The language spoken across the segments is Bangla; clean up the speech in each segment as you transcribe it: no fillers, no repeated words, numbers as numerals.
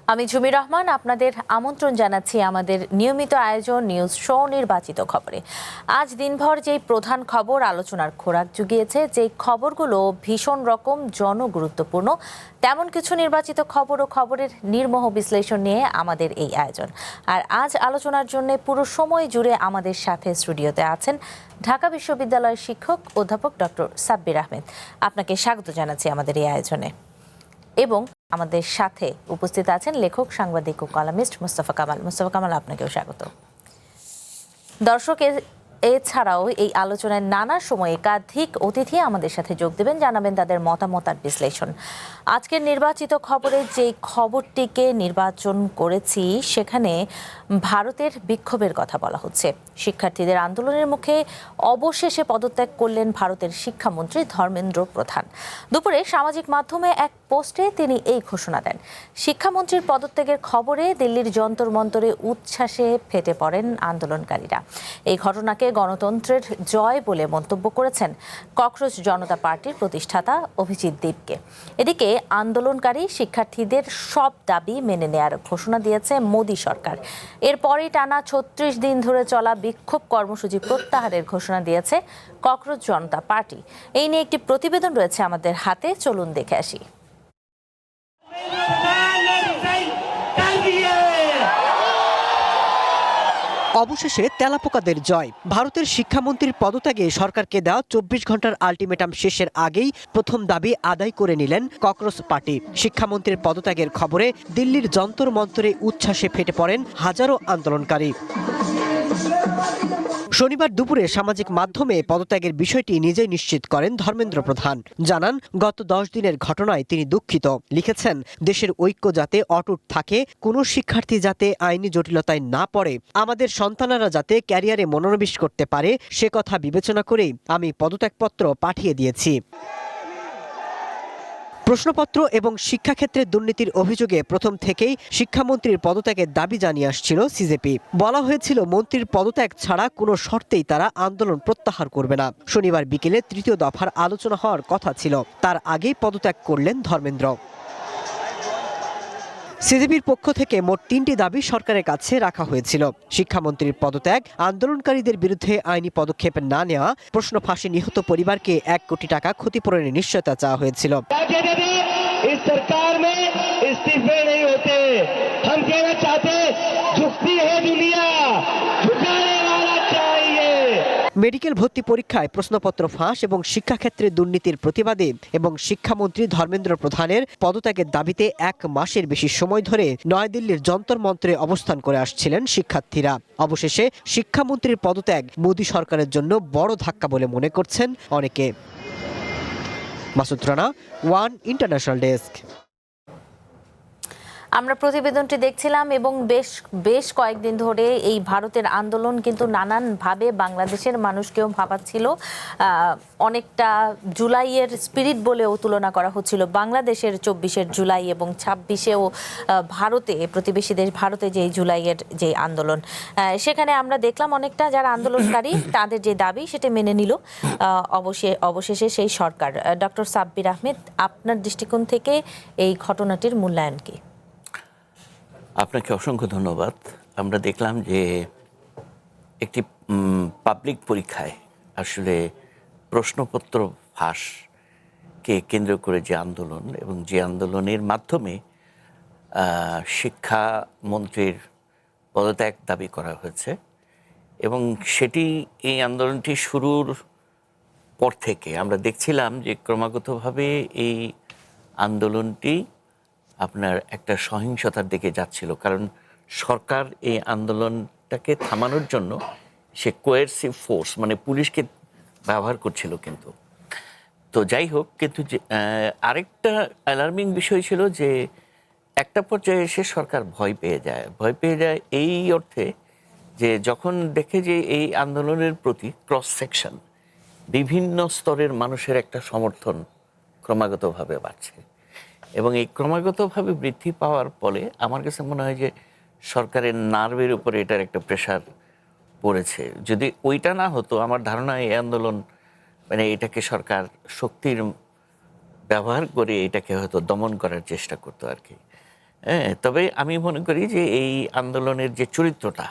আমি ঝুমি রহমান আপনাদের আমন্ত্রণ জানাচ্ছি আমাদের নিয়মিত আয়োজন নিউজ শো নির্বাচিত খবরে। আজ দিনভর যেই প্রধান খবর আলোচনার খোরাক জুগিয়েছে, যেই খবরগুলো ভীষণ রকম জনগুরুত্বপূর্ণ, তেমন কিছু নির্বাচিত খবর ও খবরের নির্মোহ বিশ্লেষণ নিয়ে আমাদের এই আয়োজন। আর আজ আলোচনার জন্য পুরো সময় জুড়ে আমাদের সাথে স্টুডিওতে আছেন ঢাকা বিশ্ববিদ্যালয়ের শিক্ষক অধ্যাপক ডক্টর সাব্বির আহমেদ। আপনাকে স্বাগত জানাচ্ছি আমাদের এই আয়োজনে। এবং আমাদের সাথে উপস্থিত আছেন লেখক, সাংবাদিক ও কলামিস্ট মুস্তফা কামাল। মুস্তফা কামাল, আপনাকেও স্বাগত। দর্শক, এছাড়াও এই আলোচনায় নানা সময়ে একাধিক অতিথি আমাদের সাথে যোগ দেবেন, জানাবেন তাদের মতামত আর বিশ্লেষণ। আজকের নির্বাচিত খবরে যেই খবরটিকে নির্বাচন করেছি, সেখানে ভারতের বিক্ষোভের কথা বলা হচ্ছে। শিক্ষার্থীদের আন্দোলনের মুখে অবশেষে পদত্যাগ করলেন ভারতের শিক্ষামন্ত্রী ধর্মেন্দ্র প্রধান। দুপুরে সামাজিক মাধ্যমে এক পোস্টে তিনি এই ঘোষণা দেন। শিক্ষামন্ত্রীর পদত্যাগের খবরে দিল্লির যন্তর মন্তরে উচ্ছ্বাসে ফেটে পড়েন আন্দোলনকারীরা। এই ঘটনাকে গণতন্ত্রের জয় বলে মন্তব্য করেছেন ককরোচ জনতা পার্টির প্রতিষ্ঠাতা অভিজিৎ দেবকে। এদিকে আন্দোলনকারী শিক্ষার্থীদের সব দাবি মেনে নেয়ার ঘোষণা দিয়েছে মোদী সরকার। এরপরই টানা ৩৬ দিন ধরে চলা বিক্ষোভ কর্মসূচি প্রত্যাহারের ঘোষণা দিয়েছে ককরোচ জনতা পার্টি। এই নিয়ে একটি প্রতিবেদন রয়েছে আমাদের হাতে, চলুন দেখে আসি। অবশেষে তেলাপোকাদের জয়। ভারতের শিক্ষামন্ত্রীর পদত্যাগে সরকারকে দেওয়া ২৪ ঘন্টার আলটিমেটাম শেষের আগেই প্রথম দাবি আদায় করে নিলেন ককরোচ পার্টি। শিক্ষামন্ত্রীর পদত্যাগের খবরে দিল্লির যন্তর মন্তরে উচ্ছ্বাসে ফেটে পড়েন হাজারো আন্দোলনকারী। শনিবার দুপুরে সামাজিক মাধ্যমে পদত্যাগের বিষয়টি নিজেই নিশ্চিত করেন ধর্মেন্দ্র প্রধান। জানান, গত ১০ দিনের ঘটনায় তিনি দুঃখিত। লিখেছেন, দেশের ঐক্য যাতে অটুট থাকে, কোনো শিক্ষার্থী যাতে আইনি জটিলতায় না পড়ে, আমাদের সন্তানেরা যাতে ক্যারিয়ারে মনোনিবেশ করতে পারে, সে কথা বিবেচনা করেই আমি পদত্যাগপত্র পাঠিয়ে দিয়েছি। প্রশ্নপত্র এবং শিক্ষাক্ষেত্রে দুর্নীতির অভিযোগে প্রথম থেকেই শিক্ষামন্ত্রীর পদত্যাগের দাবি জানিয়ে আসছিল সিজেপি। বলা হয়েছিল, মন্ত্রীর পদত্যাগ ছাড়া কোনো শর্তেই তারা আন্দোলন প্রত্যাহার করবে না। শনিবার বিকেলে তৃতীয় দফার আলোচনা হওয়ার কথা ছিল, তার আগেই পদত্যাগ করলেন ধর্মেন্দ্র। সিজেপির পক্ষ থেকে মোট ৩টি দাবি সরকারের কাছে রাখা হয়েছিল। শিক্ষামন্ত্রীর পদত্যাগ, আন্দোলনকারীদের বিরুদ্ধে আইনি পদক্ষেপ না নেওয়া, প্রশ্ন ফাঁসে নিহত পরিবারকে ১ কোটি টাকা ক্ষতিপূরণের নিশ্চয়তা চাওয়া হয়েছিল। মেডিকেল ভর্তি পরীক্ষায় প্রশ্নপত্র ফাঁস এবং শিক্ষাক্ষেত্রে দুর্নীতির প্রতিবাদে এবং শিক্ষামন্ত্রী ধর্মেন্দ্র প্রধানের পদত্যাগের দাবিতে ১ মাসের বেশি সময় ধরে নয়াদিল্লির যন্তর মন্ত্রে অবস্থান করে আসছিলেন শিক্ষার্থীরা। অবশেষে শিক্ষামন্ত্রীর পদত্যাগ মোদী সরকারের জন্য বড় ধাক্কা বলে মনে করছেন অনেকে। Masud Rana, one international desk. আমরা প্রতিবেদনটি দেখছিলাম এবং বেশ কয়েকদিন ধরে এই ভারতের আন্দোলন কিন্তু নানানভাবে বাংলাদেশের মানুষকেও ভাবাচ্ছিল। অনেকটা জুলাইয়ের স্পিরিট বলেও তুলনা করা হচ্ছিল বাংলাদেশের ২৪শে জুলাই এবং ২৬শেও ভারতে, প্রতিবেশী দেশ ভারতে যে জুলাইয়ের যে আন্দোলন, সেখানে আমরা দেখলাম অনেকটা যারা আন্দোলনকারী তাদের যে দাবি সেটা মেনে নিল অবশেষে সেই সরকার। ডক্টর সাব্বির আহমেদ, আপনার দৃষ্টিকোণ থেকে এই ঘটনাটির মূল্যায়ন কি? আপনাকে অসংখ্য ধন্যবাদ। আমরা দেখলাম যে একটি পাবলিক পরীক্ষায় আসলে প্রশ্নপত্র ফাঁসকে কেন্দ্র করে যে আন্দোলন, এবং যে আন্দোলনের মাধ্যমে শিক্ষামন্ত্রীর পদত্যাগ দাবি করা হয়েছে, এবং সেটি এই আন্দোলনটি শুরুর পর থেকে আমরা দেখছিলাম যে ক্রমাগতভাবে এই আন্দোলনটি আপনার একটা সহিংসতার দিকে যাচ্ছিল। কারণ সরকার এই আন্দোলনটাকে থামানোর জন্য সে কোয়ারসিভ ফোর্স মানে পুলিশকে ব্যবহার করছিল। কিন্তু তো যাই হোক, কিন্তু আরেকটা অ্যালার্মিং বিষয় ছিল যে একটা পর্যায়ে এসে সরকার ভয় পেয়ে যায় এই অর্থে যে যখন দেখে যে এই আন্দোলনের প্রতি ক্রস সেকশন বিভিন্ন স্তরের মানুষের একটা সমর্থন ক্রমাগতভাবে বাড়ছে, এবং এই ক্রমাগতভাবে বৃদ্ধি পাওয়ার ফলে আমার কাছে মনে হয় যে সরকারের নার্ভের উপরে এটার একটা প্রেশার পড়েছে। যদি ওইটা না হতো, আমার ধারণা এই আন্দোলন মানে এটাকে সরকার শক্তির ব্যবহার করে এটাকে হয়তো দমন করার চেষ্টা করতো আর কি। হ্যাঁ, তবে আমি মনে করি যে এই আন্দোলনের যে চরিত্রটা,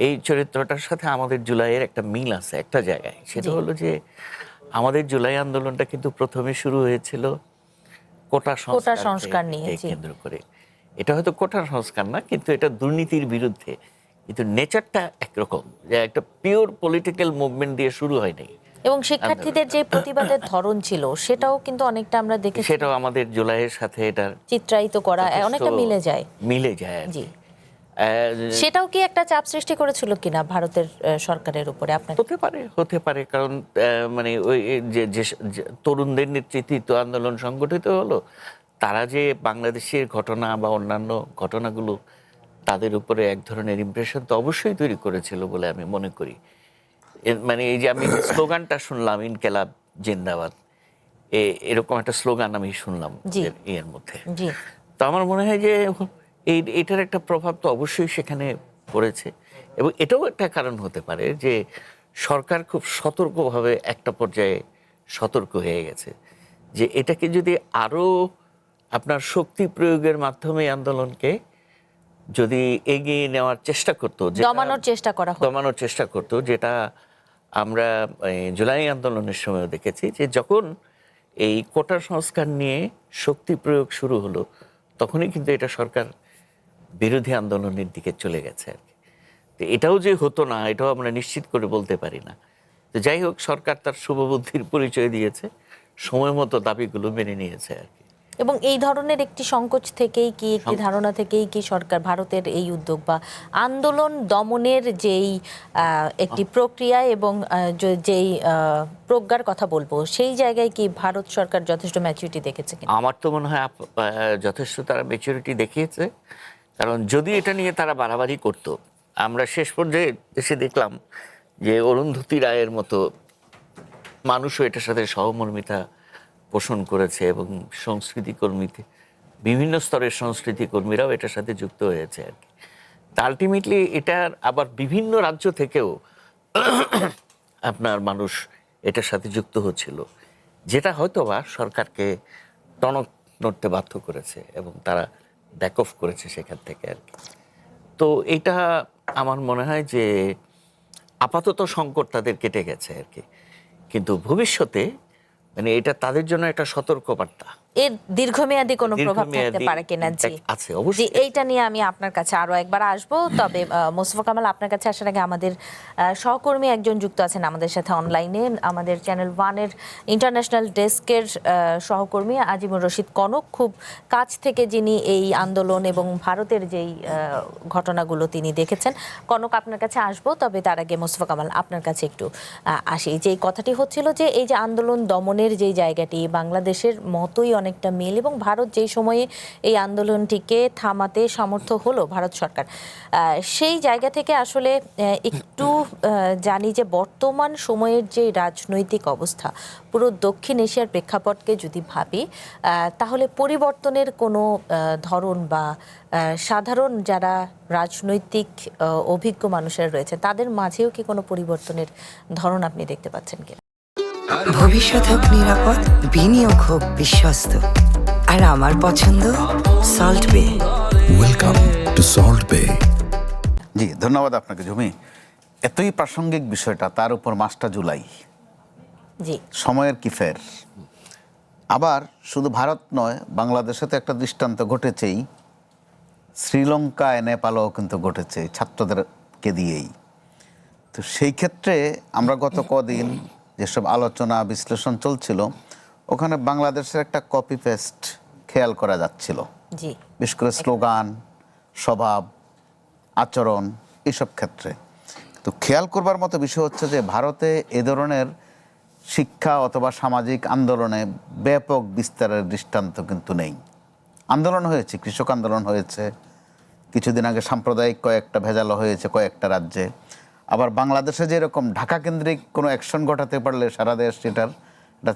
এই চরিত্রটার সাথে আমাদের জুলাইয়ের একটা মিল আছে একটা জায়গায়। সেটা জি। হলো যে আমাদের জুলাই আন্দোলনটা কিন্তু প্রথমে শুরু হয়েছিল কোটা কোটা সংস্কার সংস্কারকে নিয়ে, জি। কেন্দ্র করে। এটা হয়তো কোটা সংস্কার না, কিন্তু এটা দুর্নীতির বিরুদ্ধে। কিন্তু নেচারটা একরকম, যে একটা পিওর পলিটিক্যাল মুভমেন্ট দিয়ে শুরু হয়নি। এবং শিক্ষার্থীদের যে প্রতিবাদের ধরন ছিল সেটাও কিন্তু অনেকটা আমরা দেখেছি, সেটাও আমাদের জুলাইয়ের সাথে এটা চিত্রায়িত করা যথেষ্ট অনেকটা মিলে যায়। মিলে যায় আর জি। কি। আহ, সেটাও কি একটা চাপ সৃষ্টি করেছিল কিনা ভারতের সরকারের উপরে আপনার? হতে পারে কারণ মানে ওই যে যে তরুণদের নেতৃত্বে তো আন্দোলন সংগঠিত হলো, তারা যে বাংলাদেশের ঘটনা বা অন্যান্য ঘটনাগুলো তাদের উপরে এক ধরনের ইমপ্রেশন তো অবশ্যই তৈরি করেছিল বলে আমি মনে করি। মানে এই যে আমি স্লোগানটা শুনলাম, ইনকেলাব জিন্দাবাদ, এরকম একটা স্লোগান আমি শুনলাম জি। এর মধ্যে। জি। তো আমার মনে হয় যে এটার একটা প্রভাব তো অবশ্যই সেখানে পড়েছে। এবং এটাও একটা কারণ হতে পারে যে সরকার খুব সতর্কভাবে একটা পর্যায়ে সতর্ক হয়ে গেছে যে এটাকে যদি আরো আপনার শক্তি প্রয়োগের মাধ্যমে আন্দোলনকে যদি এগিয়ে নেওয়ার চেষ্টা করতো, দমানোর চেষ্টা করা হতো। দমানোর চেষ্টা করতো, যেটা আমরা জুলাই আন্দোলনের সময় দেখেছি যে যখন এই কোটা সংস্কার নিয়ে শক্তি প্রয়োগ শুরু হলো, তখনই কিন্তু এটা সরকার বিরোধী আন্দোলনের দিকে চলে গেছে আর কি। তো এটাও যে হতো না, এটাও আমরা নিশ্চিত করে বলতে পারি না। তো যাই হোক, সরকার তার শুভবুদ্ধির পরিচয় দিয়েছে, সময় মতো দাবিগুলো মেনে নিয়েছে আর কি। এবং এই ধরনের একটি সংকোচ থেকেই কি, একটি ধারণা থেকেই কি সরকার ভারতের এই উদ্যোগ বা আন্দোলন দমনের যেই একটি প্রক্রিয়া এবং যেই প্রজ্ঞার কথা বলবো, সেই জায়গায় কি ভারত সরকার যথেষ্ট ম্যাচুরিটি দেখেছে কিনা? আমার তো মনে হয় যথেষ্ট তারা ম্যাচুরিটি দেখিয়েছে। কারণ যদি এটা নিয়ে তারা বাড়াবাড়ি করতো, আমরা শেষ পর্যায়ে এসে দেখলাম যে অরুন্ধতী রায়ের মতো মানুষও এটার সাথে সহমর্মিতা পোষণ করেছে এবং সংস্কৃতি কর্মীতে বিভিন্ন স্তরের সংস্কৃতি কর্মীরাও এটার সাথে যুক্ত হয়েছে আর কি। তা আলটিমেটলি এটার আবার বিভিন্ন রাজ্য থেকেও আপনার মানুষ এটার সাথে যুক্ত হচ্ছিল, যেটা হয়তো বা সরকারকে টনক নড়তে বাধ্য করেছে এবং তারা ব্যাক অফ করেছে সেখান থেকে আর কি। তো এটা আমার মনে হয় যে আপাতত সংকট তাদের কেটে গেছে আর কি, কিন্তু ভবিষ্যতে মানে এটা তাদের জন্য একটা সতর্কবার্তা। এর দীর্ঘমেয়াদী কোনো প্রভাব থাকতে দীর্ঘমেয়াদী পারে কিনা? জি, impact আছে জি, অবশ্যই। এইটা নিয়ে আমি আপনার কাছে আরো একবার আসবো। তবে মোস্তফা কামাল, আপনার কাছে আসার আগে আমাদের সহকর্মী একজন যুক্ত আছেন আমাদের সাথে অনলাইনে, আমাদের চ্যানেল ওয়ানের ইন্টারন্যাশনাল ডেস্কের সহকর্মী আজিমুর রশিদ কনক, খুব কাছ থেকে যিনি এই আন্দোলন এবং ভারতের যেই ঘটনাগুলো তিনি দেখেছেন। কনক, আপনার কাছে আসবো, তবে তার আগে মোস্তফা কামাল আপনার কাছে একটু আসি। যে কথাটি হচ্ছিল যে এই যে আন্দোলন দমনের যেই জায়গাটি, বাংলাদেশের মতোই অনেকটা মিল, এবং ভারত যেই সময়ে এই আন্দোলনটিকে থামাতে সমর্থ হলো ভারত সরকার, সেই জায়গা থেকে আসলে একটু জানি যে বর্তমান সময়ের যে রাজনৈতিক অবস্থা, পুরো দক্ষিণ এশিয়ার প্রেক্ষাপটকে যদি ভাবি, তাহলে পরিবর্তনের কোনো ধরন বা সাধারণ যারা রাজনৈতিক অভিজ্ঞ মানুষেরা রয়েছে তাদের মাঝেও কি কোনো পরিবর্তনের ধরন আপনি দেখতে পাচ্ছেন কিনা? ভবিষ্যৎ হোক নিরাপদ, বিনিয়োগ হোক বিশ্বস্ত, আর আমার পছন্দ সল্ট বে। ওয়েলকাম টু সল্ট বে। জি, ধন্যবাদ আপনাকে ঝুমি। এতই প্রাসঙ্গিক বিষয়টা, তার উপর মাসটা জুলাই, জি, সময়ের কি ফের। আবার শুধু ভারত নয়, বাংলাদেশে তো একটা দৃষ্টান্ত ঘটেছেই, শ্রীলঙ্কায় নেপালেও কিন্তু ঘটেছে ছাত্রদেরকে দিয়েই। তো সেই ক্ষেত্রে আমরা গত কদিন যেসব আলোচনা বিশ্লেষণ চলছিল, ওখানে বাংলাদেশের একটা কপি পেস্ট খেয়াল করা যাচ্ছিল, জি, বিশেষ করে স্লোগান, স্বভাব, আচরণ, এইসব ক্ষেত্রে। তো খেয়াল করবার মতো বিষয় হচ্ছে যে ভারতে এ ধরনের শিক্ষা অথবা সামাজিক আন্দোলনে ব্যাপক বিস্তারের দৃষ্টান্ত কিন্তু নেই। আন্দোলন হয়েছে, কৃষক আন্দোলন হয়েছে, কিছুদিন আগে সাম্প্রদায়িক কয়েকটা ভেজালো হয়েছে কয়েকটা রাজ্যে। আবার বাংলাদেশে যেরকম ঢাকা কেন্দ্রিক কোনো অ্যাকশন ঘটাতে পারলে সারা দেশ সেটার একটা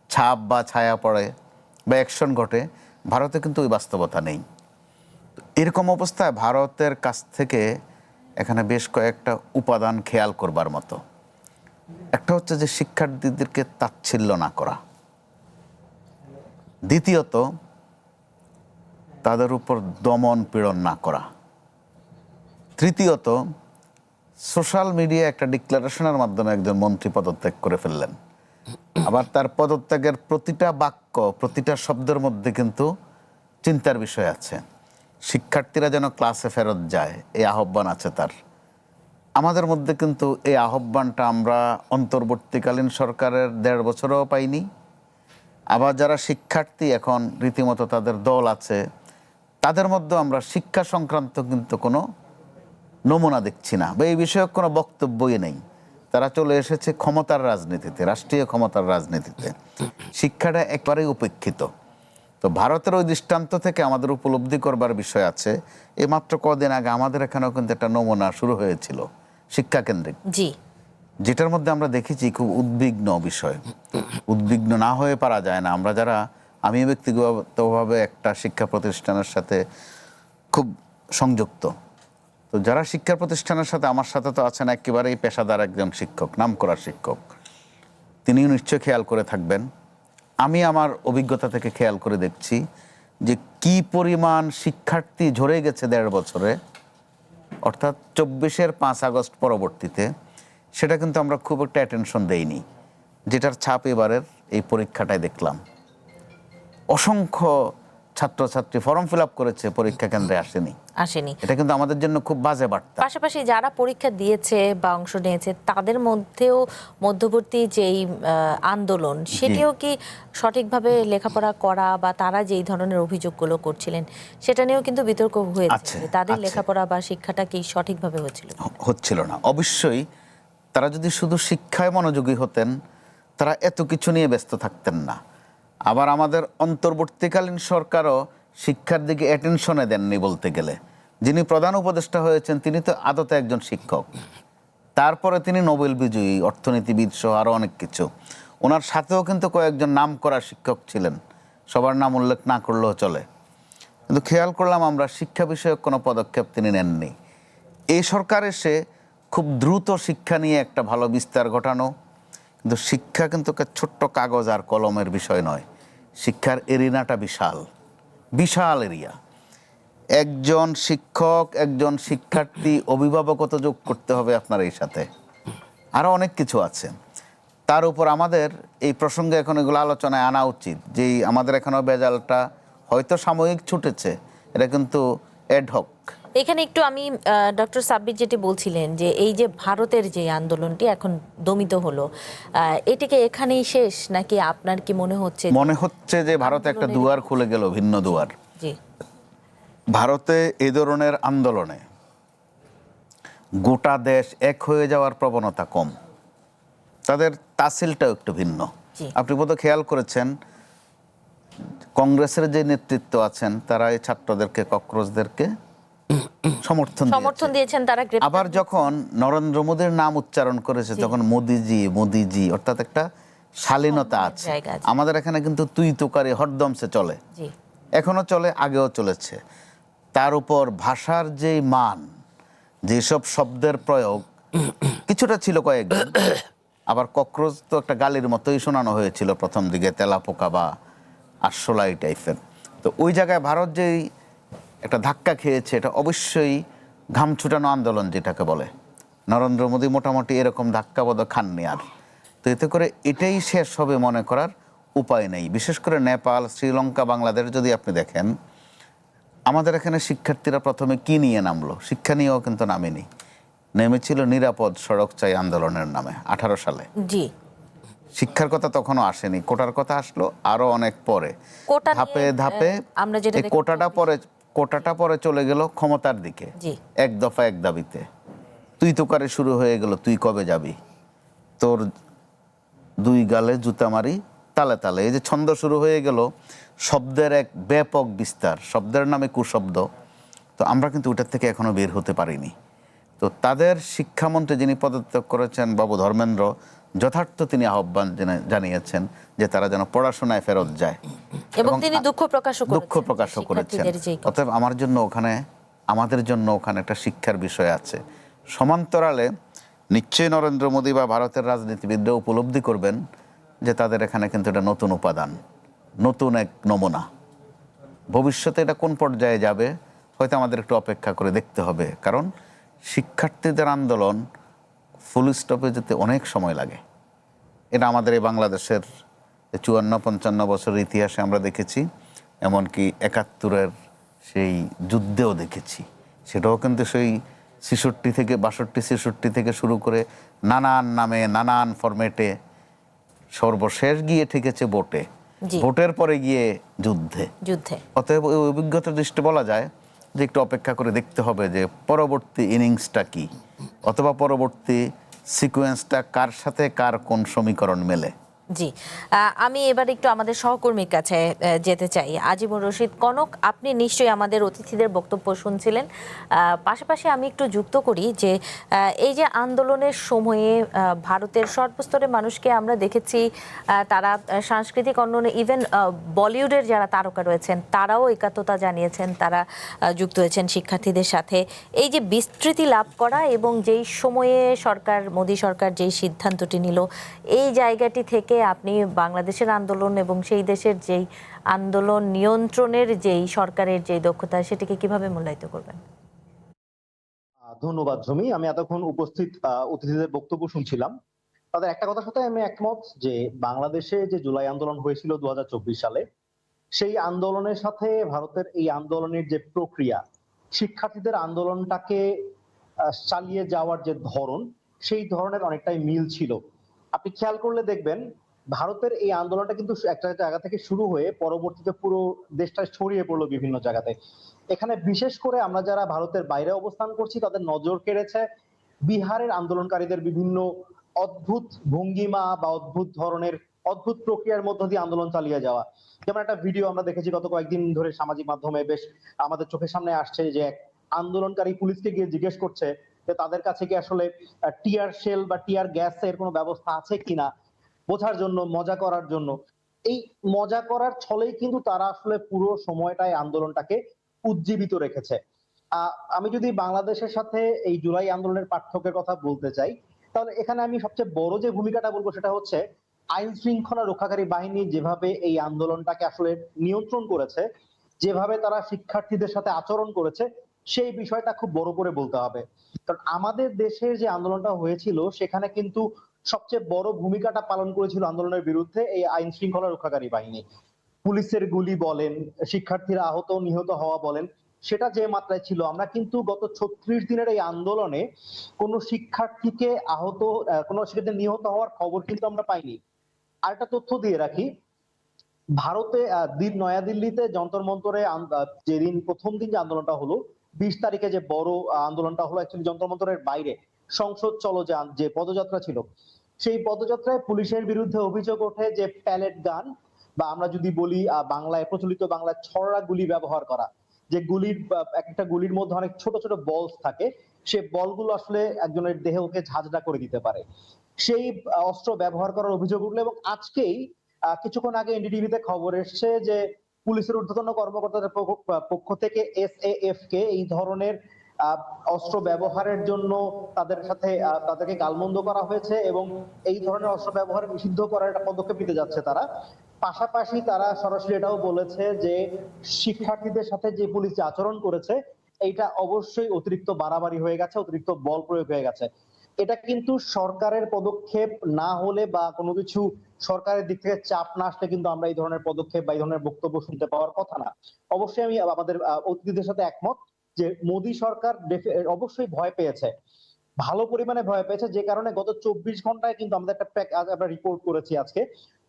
ছাপ বা ছায়া পড়ে বা অ্যাকশন ঘটে, ভারতে কিন্তু ওই বাস্তবতা নেই। এরকম অবস্থায় ভারতের কাছ থেকে এখানে বেশ কয়েকটা উপাদান খেয়াল করবার মতো। একটা হচ্ছে যে শিক্ষার্থীদেরকে তাচ্ছিল্য না করা। দ্বিতীয়ত, তাদের উপর দমন পীড়ন না করা। তৃতীয়ত, সোশ্যাল মিডিয়া একটা ডিক্লারেশনের মাধ্যমে একজন মন্ত্রী পদত্যাগ করে ফেললেন। আবার তার পদত্যাগের প্রতিটা বাক্য, প্রতিটা শব্দের মধ্যে কিন্তু চিন্তার বিষয় আছে। শিক্ষার্থীরা যেন ক্লাসে ফেরত যায়, এই আহ্বান আছে তার। আমাদের মধ্যে কিন্তু এই আহ্বানটা আমরা অন্তর্বর্তীকালীন সরকারের 1.5 বছরেও পাইনি। আবার যারা শিক্ষার্থী এখন রীতিমতো তাদের দল আছে, তাদের মধ্যে আমরা শিক্ষা সংক্রান্ত কিন্তু কোনো নমুনা দেখছি না, বা এই বিষয়ক কোনো বক্তব্যই নেই। তারা চলে এসেছে ক্ষমতার রাজনীতিতে, রাষ্ট্রীয় ক্ষমতার রাজনীতিতে। শিক্ষাটা একবারেই উপেক্ষিত। তো ভারতের ওই দৃষ্টান্ত থেকে আমাদের উপলব্ধি করবার বিষয় আছে। এই মাত্র কদিন আগে আমাদের এখানেও কিন্তু একটা নমুনা শুরু হয়েছিল শিক্ষা কেন্দ্রিক, জি, যেটার মধ্যে আমরা দেখেছি খুব উদ্বিগ্ন বিষয়। উদ্বিগ্ন না হয়ে পারা যায় না। আমরা যারা, আমি ব্যক্তিগতভাবে একটা শিক্ষা প্রতিষ্ঠানের সাথে খুব সংযুক্ত, তো যারা শিক্ষা প্রতিষ্ঠানের সাথে, আমার সাথে তো আছেন একেবারেই পেশাদার একজন শিক্ষক, নামকরা শিক্ষক, তিনিও নিশ্চয় খেয়াল করে থাকবেন। আমি আমার অভিজ্ঞতা থেকে খেয়াল করে দেখছি যে কি পরিমাণ শিক্ষার্থী ঝরে গেছে 1.5 বছরে, অর্থাৎ 24-এর 5 আগস্ট পরবর্তীতে। সেটা কিন্তু আমরা খুব একটা অ্যাটেনশন দেইনি, যেটার ছাপ এবারের এই পরীক্ষাটায় দেখলাম। অসংখ্য ছাত্রছাত্রী ফর্ম ফিল আপ করেছে, পরীক্ষা কেন্দ্রে আসেনি। এটা কিন্তু আমাদের জন্য খুব বাজে বার্তা। পাশাপাশি যারা পরীক্ষা দিয়েছে বা অংশ নিয়েছে তাদের মধ্যেও মধ্যবর্তী যেই আন্দোলন, সেটিও কি সঠিকভাবে লেখাপড়া করা বা তারা যেই ধরনের অভিযোগগুলো করছিলেন সেটা নিয়েও কিন্তু বিতর্ক হয়েছে। তাদের লেখাপড়া বা শিক্ষাটা কি সঠিকভাবে হচ্ছিল না। অবশ্যই তারা যদি শুধু শিক্ষায় মনোযোগী হতেন, তারা এত কিছু নিয়ে ব্যস্ত থাকতেন না। আবার আমাদের অন্তর্বর্তীকালীন সরকারও শিক্ষার দিকে অ্যাটেনশনে দেননি বলতে গেলে। যিনি প্রধান উপদেষ্টা হয়েছেন তিনি তো আদতে একজন শিক্ষক, তারপরে তিনি নোবেল বিজয়ী, অর্থনীতিবিদ সহ আরও অনেক কিছু। ওনার সাথেও কিন্তু কয়েকজন নামকরা শিক্ষক ছিলেন, সবার নাম উল্লেখ না করলেও চলে। কিন্তু খেয়াল করলাম আমরা শিক্ষা বিষয়ক কোনো পদক্ষেপ তিনি নেননি। এই সরকার এসে খুব দ্রুত শিক্ষা নিয়ে একটা ভালো বিস্তার ঘটানো, কিন্তু শিক্ষা কিন্তু ছোট্ট কাগজ আর কলমের বিষয় নয়। শিক্ষার এরিনাটা বিশাল, বিশাল এরিয়া। একজন শিক্ষক, একজন শিক্ষার্থী, অভিভাবকতা যোগ করতে হবে আপনার এই সাথে, আরও অনেক কিছু আছে। তার উপর আমাদের এই প্রসঙ্গে এখন এগুলো আলোচনায় আনা উচিত, যে আমাদের এখনও বেজালটা হয়তো সাময়িক ছুটেছে, এটা কিন্তু অ্যাডহক। এখানে একটু আমি ডক্টর সাব্বির যেটি বলছিলেন যে এই যে ভারতের যে আন্দোলনটি এখন দমিত হলো, এটিকে এখানেই শেষ, নাকি আপনার কি মনে হচ্ছে? মনে হচ্ছে যে ভারতে একটা দুয়ার খুলে গেল, ভিন্ন দুয়ার। জি, ভারতে এই ধরনের আন্দোলনে গোটা দেশ এক হয়ে যাওয়ার প্রবণতা কম, তাদের তাসিলটাও একটু ভিন্ন। আপনি বোধহয় খেয়াল করেছেন কংগ্রেসের যে নেতৃত্ব আছেন তারা এই ছাত্রদেরকে, ককরোচদেরকে সমর্থন দিয়েছেন। তারা আবার যখন নরেন্দ্র মোদীর নাম উচ্চারণ করেছে তখন মোদিজি মোদিজি, অর্থাৎ একটা শালীনতা আছে। আমাদের এখানে কিন্তু তুই তোকারি হরদমসে চলে, এখনো চলে, আগেও চলেছে। তার উপর ভাষার যে মান, যেসব শব্দের প্রয়োগ, কিছুটা ছিল কয়েকদিন, আবার ককরোচ তো একটা গালির মতোই শোনানো হয়েছিল প্রথম দিকে, তেলাপোকা বা আরশোলা এই টাইপের। তো ওই জায়গায় ভারত যেই একটা ধাক্কা খেয়েছে, এটা অবশ্যই ঘাম ছুটানো আন্দোলন যেটাকে বলে। নরেন্দ্র মোদী মোটামুটি এরকম ধাক্কা বোধহয় খাননি আর। তো এতে করে এটাই শেষ হবে মনে করার উপায় নেই। বিশেষ করে নেপাল, শ্রীলঙ্কা, বাংলাদেশ যদি আপনি দেখেন, আমাদের এখানে শিক্ষার্থীরা প্রথমে কি নিয়ে নামলো? শিক্ষা নিয়েও কিন্তু নামেনি, নেমেছিল নিরাপদ সড়ক চাই আন্দোলনের নামে 18 সালে। জি, শিক্ষার কথা তখনও আসেনি, কোটার কথা আসলো আরো অনেক পরে। ধাপে ধাপে এই কোটাটা পরে চলে গেল ক্ষমতার দিকে, এক দফা এক দাবিতে। তুই তোকারে শুরু হয়ে গেল, তুই কবে যাবি, তোর দুই গালে জুতা মারি তালে তালে, এই যে ছন্দ শুরু হয়ে গেল। শব্দের এক ব্যাপক বিস্তার, শব্দের নামে কুশব্দ। তো আমরা কিন্তু ওটার থেকে এখনো বের হতে পারিনি। তো তাদের শিক্ষামন্ত্রী যিনি পদত্যাগ করেছেন, বাবু ধর্মেন্দ্র, যথার্থ তিনি আহ্বান জানিয়েছেন যে তারা যেন পড়াশোনায় ফেরত যায়, এবং তিনি দুঃখ প্রকাশও করেছেন। অতএব আমাদের জন্য ওখানে একটা শিক্ষার বিষয় আছে। সমান্তরালে নিশ্চয়ই নরেন্দ্র মোদী বা ভারতের রাজনীতিবিদরা উপলব্ধি করবেন যে তাদের এখানে কিন্তু এটা নতুন উপাদান, নতুন এক নমুনা। ভবিষ্যতে এটা কোন পর্যায়ে যাবে হয়তো আমাদের একটু অপেক্ষা করে দেখতে হবে, কারণ শিক্ষার্থীদের আন্দোলন ফুল স্টপে যেতে অনেক সময় লাগে। এটা আমাদের এই বাংলাদেশের 54-55 বছরের ইতিহাসে আমরা দেখেছি, এমনকি 71-এর সেই যুদ্ধেও দেখেছি। সেটাও কিন্তু সেই 62-63 থেকে শুরু করে নানান নামে নানান ফরম্যাটে সর্বশেষ গিয়ে ঠেকেছে ভোটে, জি। ভোটের পরে গিয়ে যুদ্ধে। অতএব ওই অভিজ্ঞতার দৃষ্টি বলা যায় যে একটু অপেক্ষা করে দেখতে হবে যে পরবর্তী ইনিংসটা কি, অথবা পরবর্তী সিকোয়েন্সটা কার সাথে কার কোন সমীকরণ মেলে। জি, আমি এবার একটু আমাদের সহকর্মীর কাছে যেতে চাই। আজিমুর রশিদ কনক, আপনি নিশ্চয়ই আমাদের অতিথিদের বক্তব্য শুনছিলেন। পাশাপাশি আমি একটু যুক্ত করি যে এই যে আন্দোলনের সময়ে ভারতের সর্বস্তরের মানুষকে আমরা দেখেছি, তারা সাংস্কৃতিক অন্যান্য ইভেন বলিউডের যারা তারকা রয়েছেন তারাও একাত্মতা জানিয়েছেন, তারা যুক্ত হয়েছেন শিক্ষার্থীদের সাথে। এই যে বিস্তৃতি লাভ করা এবং যেই সময়ে মোদী সরকার যেই সিদ্ধান্তটি নিল, এই জায়গাটি থেকে আপনি বাংলাদেশের আন্দোলন এবং সেই দেশের যেই আন্দোলন নিয়ন্ত্রণের যেই সরকারের যেই দক্ষতা, সেটিকে কিভাবে মূল্যায়িত করবেন? ধন্যবাদ ঝুমি। আমি এতক্ষণ উপস্থিত অতিথিদের বক্তব্য শুনছিলাম। তাদের একটা কথার সাথে আমি একমত যে বাংলাদেশে যে জুলাই আন্দোলন হয়েছিল 2024 সালে, সেই আন্দোলনের সাথে ভারতের এই আন্দোলনের যে প্রক্রিয়া, শিক্ষার্থীদের আন্দোলনটাকে চালিয়ে যাওয়ার যে ধরন, সেই ধরনের অনেকটাই মিল ছিল। আপনি খেয়াল করলে দেখবেন ভারতের এই আন্দোলনটা কিন্তু একটা জায়গা থেকে শুরু হয়ে পরবর্তীতে পুরো দেশটা ছড়িয়ে পড়লো বিভিন্ন জায়গাতে। এখানে বিশেষ করে আমরা যারা ভারতের বাইরে অবস্থান করছি তাদের নজর কেড়েছে বিহারের আন্দোলনকারীদের বিভিন্ন অদ্ভুত ভঙ্গিমা বা অদ্ভুত ধরনের অদ্ভুত প্রক্রিয়ার মধ্য দিয়ে আন্দোলন চালিয়ে যাওয়া। যেমন একটা ভিডিও আমরা দেখেছি গত কয়েকদিন ধরে সামাজিক মাধ্যমে বেশ আমাদের চোখের সামনে আসছে, যে এক আন্দোলনকারী পুলিশকে গিয়ে জিজ্ঞেস করছে যে তাদের কাছে কি আসলে টিয়ার শেল বা টিয়ার গ্যাসের কোনো ব্যবস্থা আছে কিনা, বোঝার জন্য, মজা করার জন্য। এই মজা করার ছলেই কিন্তু তারা আসলে পুরো সময়টায় আন্দোলনটাকে উজ্জীবিত রেখেছে। আমি যদি বাংলাদেশের সাথে এই জুলাই আন্দোলনের পার্থক্যের কথা বলতে চাই, তাহলে এখানে আমি সবচেয়ে বড় যে ভূমিকাটা বলবো সেটা হচ্ছে আইন শৃঙ্খলা রক্ষাকারী বাহিনী যেভাবে এই আন্দোলনটাকে আসলে নিয়ন্ত্রণ করেছে, যেভাবে তারা শিক্ষার্থীদের সাথে আচরণ করেছে, সেই বিষয়টা খুব বড় করে বলতে হবে। কারণ আমাদের দেশের যে আন্দোলনটা হয়েছিল সেখানে কিন্তু সবচেয়ে বড় ভূমিকাটা পালন করেছিল আন্দোলনের বিরুদ্ধে এই আইন শৃঙ্খলা রক্ষাকারী বাহিনী। পুলিশের গুলি বলেন, শিক্ষার্থীরা আহত নিহত হওয়া বলেন, সেটা যে মাত্রায় ছিল, আমরা কিন্তু গত 36 দিনের এই আন্দোলনে কোনো শিক্ষার্থীকে কোনো শিক্ষার্থী নিহত হওয়ার খবর কিন্তু আমরা পাইনি। আরেকটা তথ্য দিয়ে রাখি, ভারতে নয়াদিল্লিতে যন্তর মন্তরে যেদিন প্রথম দিন যে আন্দোলনটা হলো, 20 তারিখে যে বড় আন্দোলনটা হলো, অ্যাকচুয়ালি যন্তর মন্তরের বাইরে সংসদ চলো যে পদযাত্রা ছিল, সেই পদযাত্রায় পুলিশের বিরুদ্ধে অভিযোগ ওঠে যে প্যালেট গান, বা আমরা যদি বলি বাংলায় প্রচলিত বাংলায় ছড়া গুলি ব্যবহার করা, যে গুলির একটা গুলির মধ্যে অনেক ছোট ছোট বলস থাকে, সে বলগুলো আসলে একজনের দেহকে ঝাঁঝরা করে দিতে পারে। সেই অস্ত্র ব্যবহার করার অভিযোগ উঠলো এবং আজকেই কিছুক্ষণ আগে এনডিটিভিতে খবর এসছে যে পুলিশের ঊর্ধ্বতন কর্মকর্তাদের পক্ষ থেকে এসএএফ কে এই ধরনের অস্ত্র ব্যবহারের জন্য তাদেরকে গালমন্দ করা হয়েছে এবং এই ধরনের অস্ত্র ব্যবহার নিষিদ্ধ করার একটা পদক্ষেপ নিতে যাচ্ছে তারা। পাশাপাশি তারা সরাসরি এটাও বলেছে যে শিক্ষার্থীদের সাথে যে পুলিশ যে আচরণ করেছে, এইটা অবশ্যই অতিরিক্ত বাড়াবাড়ি হয়ে গেছে, অতিরিক্ত বল প্রয়োগ হয়ে গেছে। এটা কিন্তু সরকারের পদক্ষেপ না হলে বা কোনো কিছু সরকারের দিক থেকে চাপ না আসলে কিন্তু আমরা এই ধরনের পদক্ষেপ বা এই ধরনের বক্তব্য শুনতে পাওয়ার কথা না। অবশ্যই আমি আমাদের অতিথিদের সাথে একমত যে মোদী সরকার অবশ্যই ভয় পেয়েছে, ভালো পরিমাণে ভয় পেয়েছে, যে কারণে গত 24 ঘন্টায় কিন্তু আমরা একটা রিপোর্ট করেছি আজকে,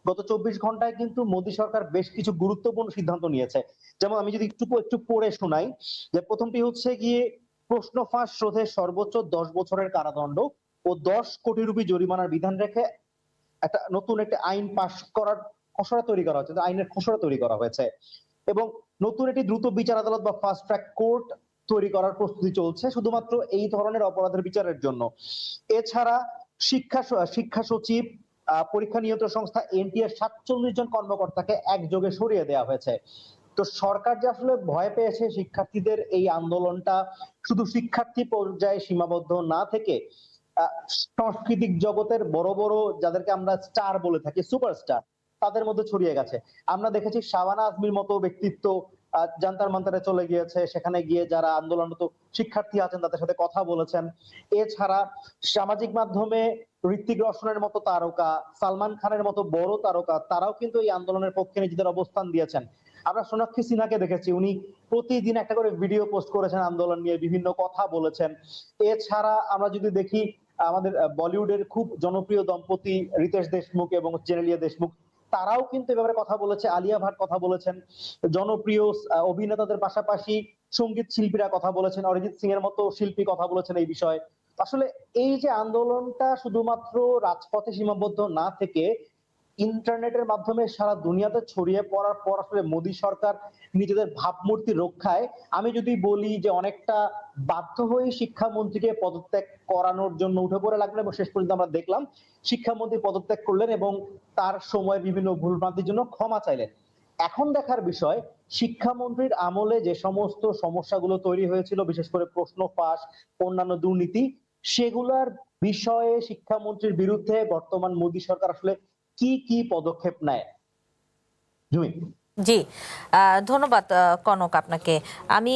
গত 24 ঘন্টায় কিন্তু মোদী সরকার বেশ কিছু গুরুত্বপূর্ণ সিদ্ধান্ত নিয়েছে। যেমন আমি যদি একটু পড়ে শোনাই, যে প্রথমটি হচ্ছে গিয়ে প্রশ্ন ফাঁস রোধে সর্বোচ্চ 10 বছরের কারাদণ্ড ও 10 কোটি রুপি জরিমানার বিধান রেখে নতুন একটা আইন পাশ করার খসড়া তৈরি করা হয়েছে, আইনের খসড়া তৈরি করা হয়েছে এবং নতুন একটি দ্রুত বিচার আদালত বা ফাস্ট ট্র্যাক কোর্ট তৈরি করার প্রস্তুতি চলছে শুধুমাত্র এই ধরনের অপরাধের বিচারের জন্য। এছাড়া শিক্ষা সচিব, পরীক্ষা নিয়ন্ত্রণ সংস্থা এনটিএর 47 জন কর্মকর্তাকে একযোগে সরিয়ে দেওয়া হয়েছে। তো সরকার যে আসলে ভয় পেয়েছে শিক্ষার্থীদের এই আন্দোলনটা শুধু শিক্ষার্থী পর্যায়ে সীমাবদ্ধ না থেকে সাংস্কৃতিক জগতের বড় বড় যাদেরকে আমরা স্টার বলে থাকি, সুপারস্টার, তাদের মধ্যে ছড়িয়ে গেছে। আমরা দেখেছি শাবানা আজমির মতো ব্যক্তিত্ব জান্তার মান্তারে চলে গিয়েছে, সেখানে গিয়ে যারা আন্দোলনরত শিক্ষার্থী আছেন তাদের সাথে কথা বলেছেন। এছাড়া সামাজিক মাধ্যমে ঋত্বিক রোশনের মতো তারকা, সালমান খানের মতো বড় তারকা, তারাও কিন্তু এই আন্দোলনের পক্ষে নিজেদের অবস্থান দিয়েছেন। আমরা সোনাক্ষী সিনহাকে দেখেছি, উনি প্রতিদিন একটা করে ভিডিও পোস্ট করেছেন আন্দোলন নিয়ে, বিভিন্ন কথা বলেছেন। এছাড়া আমরা যদি দেখি আমাদের বলিউডের খুব জনপ্রিয় দম্পতি রিতেশ দেশমুখ এবং জেনেলিয়া দেশমুখ, তারাও কিন্তু এ ব্যাপারে কথা বলেছে। আলিয়া ভাট কথা বলেছেন, জনপ্রিয় অভিনেতাদের পাশাপাশি সঙ্গীত শিল্পীরা কথা বলেছেন, অরিজিৎ সিং এর মতো শিল্পী কথা বলেছেন এই বিষয়ে। আসলে এই যে আন্দোলনটা শুধুমাত্র রাজপথে সীমাবদ্ধ না থেকে ইন্টারনেটের মাধ্যমে সারা দুনিয়াতে ছড়িয়ে পড়ার পর আসলে মোদী সরকার নিজেদের ভাবমূর্তি রক্ষায়, আমি যদি বলি যে অনেকটা বাধ্য হয়ে শিক্ষামন্ত্রীকে পদত্যাগ করানোর জন্য উঠে পড়ে লাগলেন, এবং শেষ পর্যন্ত আমরা দেখলাম শিক্ষামন্ত্রী পদত্যাগ করলেন এবং তার সময় বিভিন্ন ভুলভ্রান্তির জন্য ক্ষমা চাইলেন। এখন দেখার বিষয়, শিক্ষামন্ত্রীর আমলে যে সমস্ত সমস্যাগুলো তৈরি হয়েছিল, বিশেষ করে প্রশ্ন ফাঁস, অন্যান্য দুর্নীতি, সেগুলার বিষয়ে শিক্ষামন্ত্রীর বিরুদ্ধে বর্তমান মোদী সরকার আসলে কি কি পদক্ষেপ নেয়। জুমি। জি, ধন্যবাদ কনক আপনাকে। আমি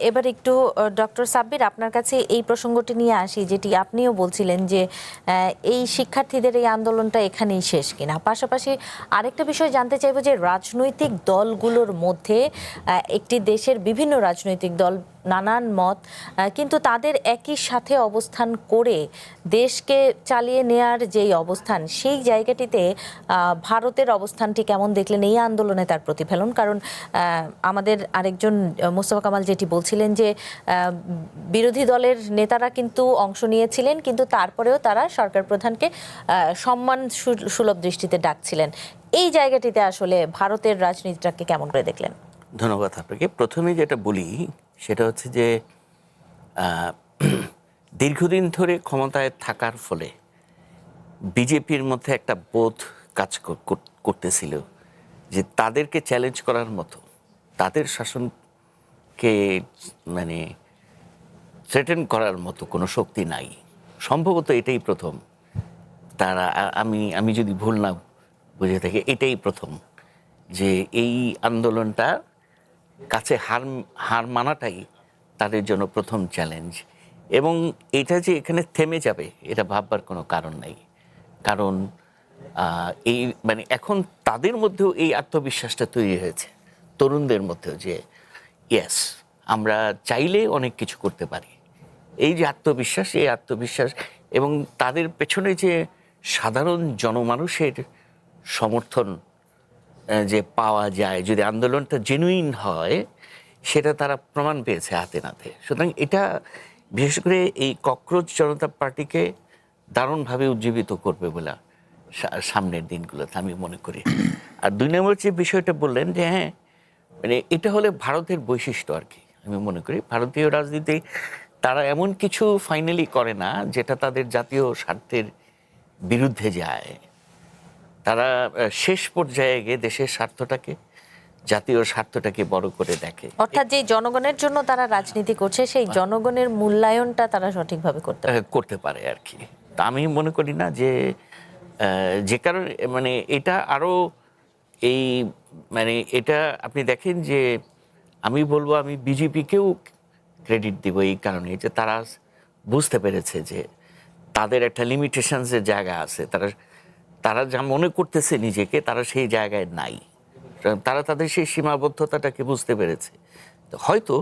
এবার একটু ডক্টর সাব্বির আপনার কাছে এই প্রসঙ্গটি নিয়ে আসি, যেটি আপনিও বলছিলেন যে এই শিক্ষার্থীদের এই আন্দোলনটা এখানেই শেষ কিনা। পাশাপাশি আরেকটা বিষয় জানতে চাইবো যে রাজনৈতিক দলগুলোর মধ্যে একটি দেশের বিভিন্ন রাজনৈতিক দল নানান মত, কিন্তু তাদের একই সাথে অবস্থান করে দেশকে চালিয়ে নেয়ার যেই অবস্থান, সেই জায়গাটিতে ভারতের অবস্থানটি কেমন দেখলেন এই আন্দোলনে তার প্রতিফলন? কারণ আমাদের আরেকজন মোস্তফা কামাল যেটি বলছিলেন যে বিরোধী দলের নেতারা কিন্তু অংশ নিয়েছিলেন, কিন্তু তারপরেও তারা সরকার প্রধানকে সম্মান সুলভ দৃষ্টিতে ডাকছিলেন। এই জায়গাটিতে আসলে ভারতের রাজনীতিটাকে কেমন করে দেখলেন? ধন্যবাদ আপনাকে। প্রথমে যেটা বলি সেটা হচ্ছে যে দীর্ঘদিন ধরে ক্ষমতায় থাকার ফলে বিজেপির মধ্যে একটা বোধ কাজ করতেছিল যে তাদেরকে চ্যালেঞ্জ করার মতো, তাদের শাসনকে মানে থ্রেটেন করার মতো কোনো শক্তি নাই। সম্ভবত এটাই প্রথম তারা, আমি যদি ভুল না বুঝে থাকি, এটাই প্রথম যে এই আন্দোলনটা কাছে হার মানাটাই তাদের জন্য প্রথম চ্যালেঞ্জ। এবং এটা যে এখানে থেমে যাবে এটা ভাববার কোনো কারণ নেই। কারণ এই মানে এখন তাদের মধ্যেও এই আত্মবিশ্বাসটা তৈরি হয়েছে, তরুণদের মধ্যেও, যে ইয়েস আমরা চাইলে অনেক কিছু করতে পারি। এই যে আত্মবিশ্বাস, এই আত্মবিশ্বাস এবং তাদের পেছনে যে সাধারণ জনমানুষের সমর্থন যে পাওয়া যায় যদি আন্দোলনটা জেনুইন হয়, সেটা তারা প্রমাণ পেয়েছে হাতে নাতে। সুতরাং এটা বিশেষ করে এই ককরোচ জনতা পার্টিকে দারুণভাবে উজ্জীবিত করবে বলে সামনের দিনগুলোতে আমি মনে করি। আর দুই নম্বর যে বিষয়টা বললেন যে হ্যাঁ, মানে এটা হলে ভারতের বৈশিষ্ট্য আর কি। আমি মনে করি ভারতীয় রাজনীতি তারা এমন কিছু ফাইনালি করে না যেটা তাদের জাতীয় স্বার্থের বিরুদ্ধে যায়। তারা শেষ পর্যায়ে গিয়ে দেশের স্বার্থটাকে, জাতীয় স্বার্থটাকে বড় করে দেখে। অর্থাৎ যে জনগণের জন্য তারা রাজনীতি করছে, সেই জনগণের মূল্যায়নটা তারা সঠিকভাবে করতে পারে আর কি। তা আমি মনে করি না যে কারণে মানে এটা আরো এই মানে এটা আপনি দেখেন যে আমি বলবো, আমি বিজেপিকেও ক্রেডিট দিব এই কারণে যে তারা বুঝতে পেরেছে যে তাদের একটা লিমিটেশনসের জায়গা আছে। তারা যা মনে করতেছে নিজেকে, তারা সেই জায়গায় নাই। তারা তাদের সেই সীমাবদ্ধতাটাকে বুঝতে পেরেছে। হয়তো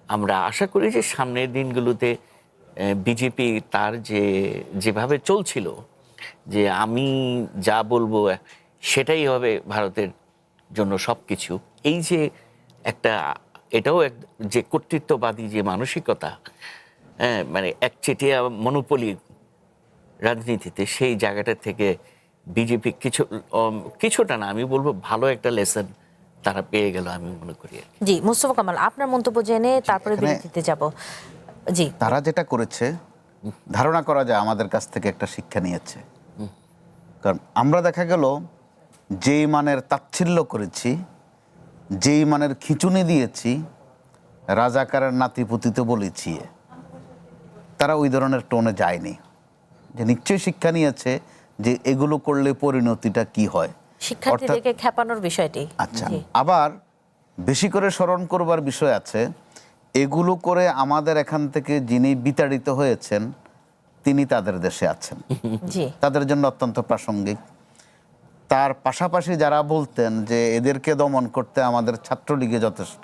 আমরা আশা করি যে সামনের দিনগুলোতে বিজেপি তার যেভাবে চলছিল যে আমি যা বলবো সেটাই হবে ভারতের জন্য সব কিছু, এই যে একটা এটাও যে কর্তৃত্ববাদী যে মানসিকতা, মানে একচেটিয়া মনোপলি রাজনীতিতে, সেই জায়গাটা থেকে বিজেপি কিছুটা না, আমি বলবো ভালো একটা লেসন তারা পেয়ে গেল আমি মনে করি। জি, মোস্তফা কামাল আপনার মন্তব্য জেনে তারপরে বিরতিতে যাব। জি, তারা যেটা করেছে ধারণা করা যায় আমাদের কাছ থেকে একটা শিক্ষা নিয়েছে। কারণ আমরা দেখা গেল যেই মানের তাচ্ছিল্য করেছি, যেই মানের খিঁচুনি দিয়েছি, রাজাকারের নাতিপুতিতে বলেছি, তারা ওই ধরনের টোনে যায়নি। যে নিশ্চয়ই শিক্ষা নিয়েছে যে এগুলো করলে পরিণতিটা কি হয়, শিক্ষার্থীদেরকে খেপানোর বিষয়টি। আচ্ছা, আবার বেশি করে স্মরণ করবার বিষয় আছে, এগুলো করে আমাদের এখান থেকে যিনি বিতাড়িত হয়েছেন তিনি তাদের দেশে আছেন, জি তাদের জন্য অত্যন্ত প্রাসঙ্গিক। তার পাশাপাশি যারা বলতেন যে এদেরকে দমন করতে আমাদের ছাত্রলীগে যথেষ্ট,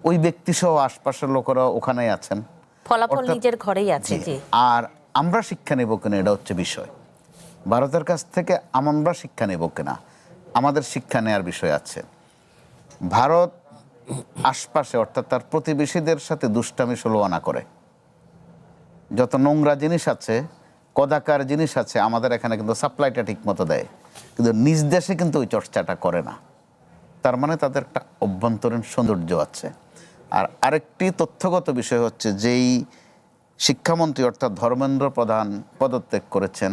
ওই ব্যক্তি সহ আশপাশের লোকেরা ওখানেই আছেন। ফলাফল অর্থাৎ- নিজের ঘরেই আছে। জি আর আমরা শিক্ষা নেব কিনা এটা হচ্ছে বিষয়। ভারতের কাছ থেকে আমরা শিক্ষা নেব কিনা, আমাদের শিক্ষা নেওয়ার বিষয় আছে। ভারত আশপাশে অর্থাৎ তার প্রতিবেশীদের সাথে দুষ্টামি ষোলোয়ানা করে। যত নোংরা জিনিস আছে, কদাকার জিনিস আছে, আমাদের এখানে কিন্তু সাপ্লাইটা ঠিক মতো দেয়, কিন্তু নিজ দেশে কিন্তু ওই চর্চাটা করে না। তার মানে তাদের একটা অভ্যন্তরীণ সৌন্দর্য আছে। আর আরেকটি তথ্যগত বিষয় হচ্ছে, যেই শিক্ষামন্ত্রী অর্থাৎ ধর্মেন্দ্র প্রধান পদত্যাগ করেছেন,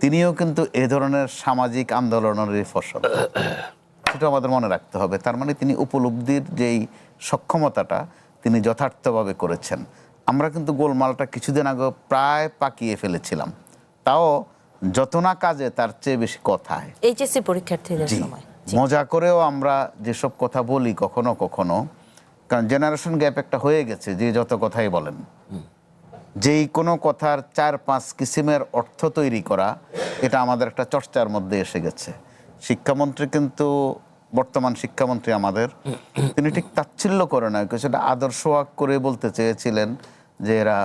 তিনিও কিন্তু এ ধরনের সামাজিক আন্দোলনেরই ফসল, সেটা আমাদের মনে রাখতে হবে। তার মানে তিনি উপলব্ধির যেই সক্ষমতাটা তিনি যথার্থভাবে করেছেন। আমরা কিন্তু গোলমালটা কিছুদিন আগে প্রায় পাকিয়ে ফেলেছিলাম, তাও যত না কাজে তার চেয়ে বেশি কথায়। এইচএসসি পরীক্ষার্থীদের জি, সময় মজা করেও আমরা যেসব কথা বলি কখনো কখনো, কারণ জেনারেশন গ্যাপ একটা হয়ে গেছে, যে যত কথাই বলেন, যেই কোনো কথার 4-5 কিসিমের অর্থ তৈরি করা, এটা আমাদের একটা চর্চার মধ্যে এসে গেছে। শিক্ষামন্ত্রী কিন্তু, বর্তমান শিক্ষামন্ত্রী আমাদের, তিনি ঠিক তাচ্ছিল্য করে না, কিছুটা আদর্শ করে বলতে চেয়েছিলেন যে এরা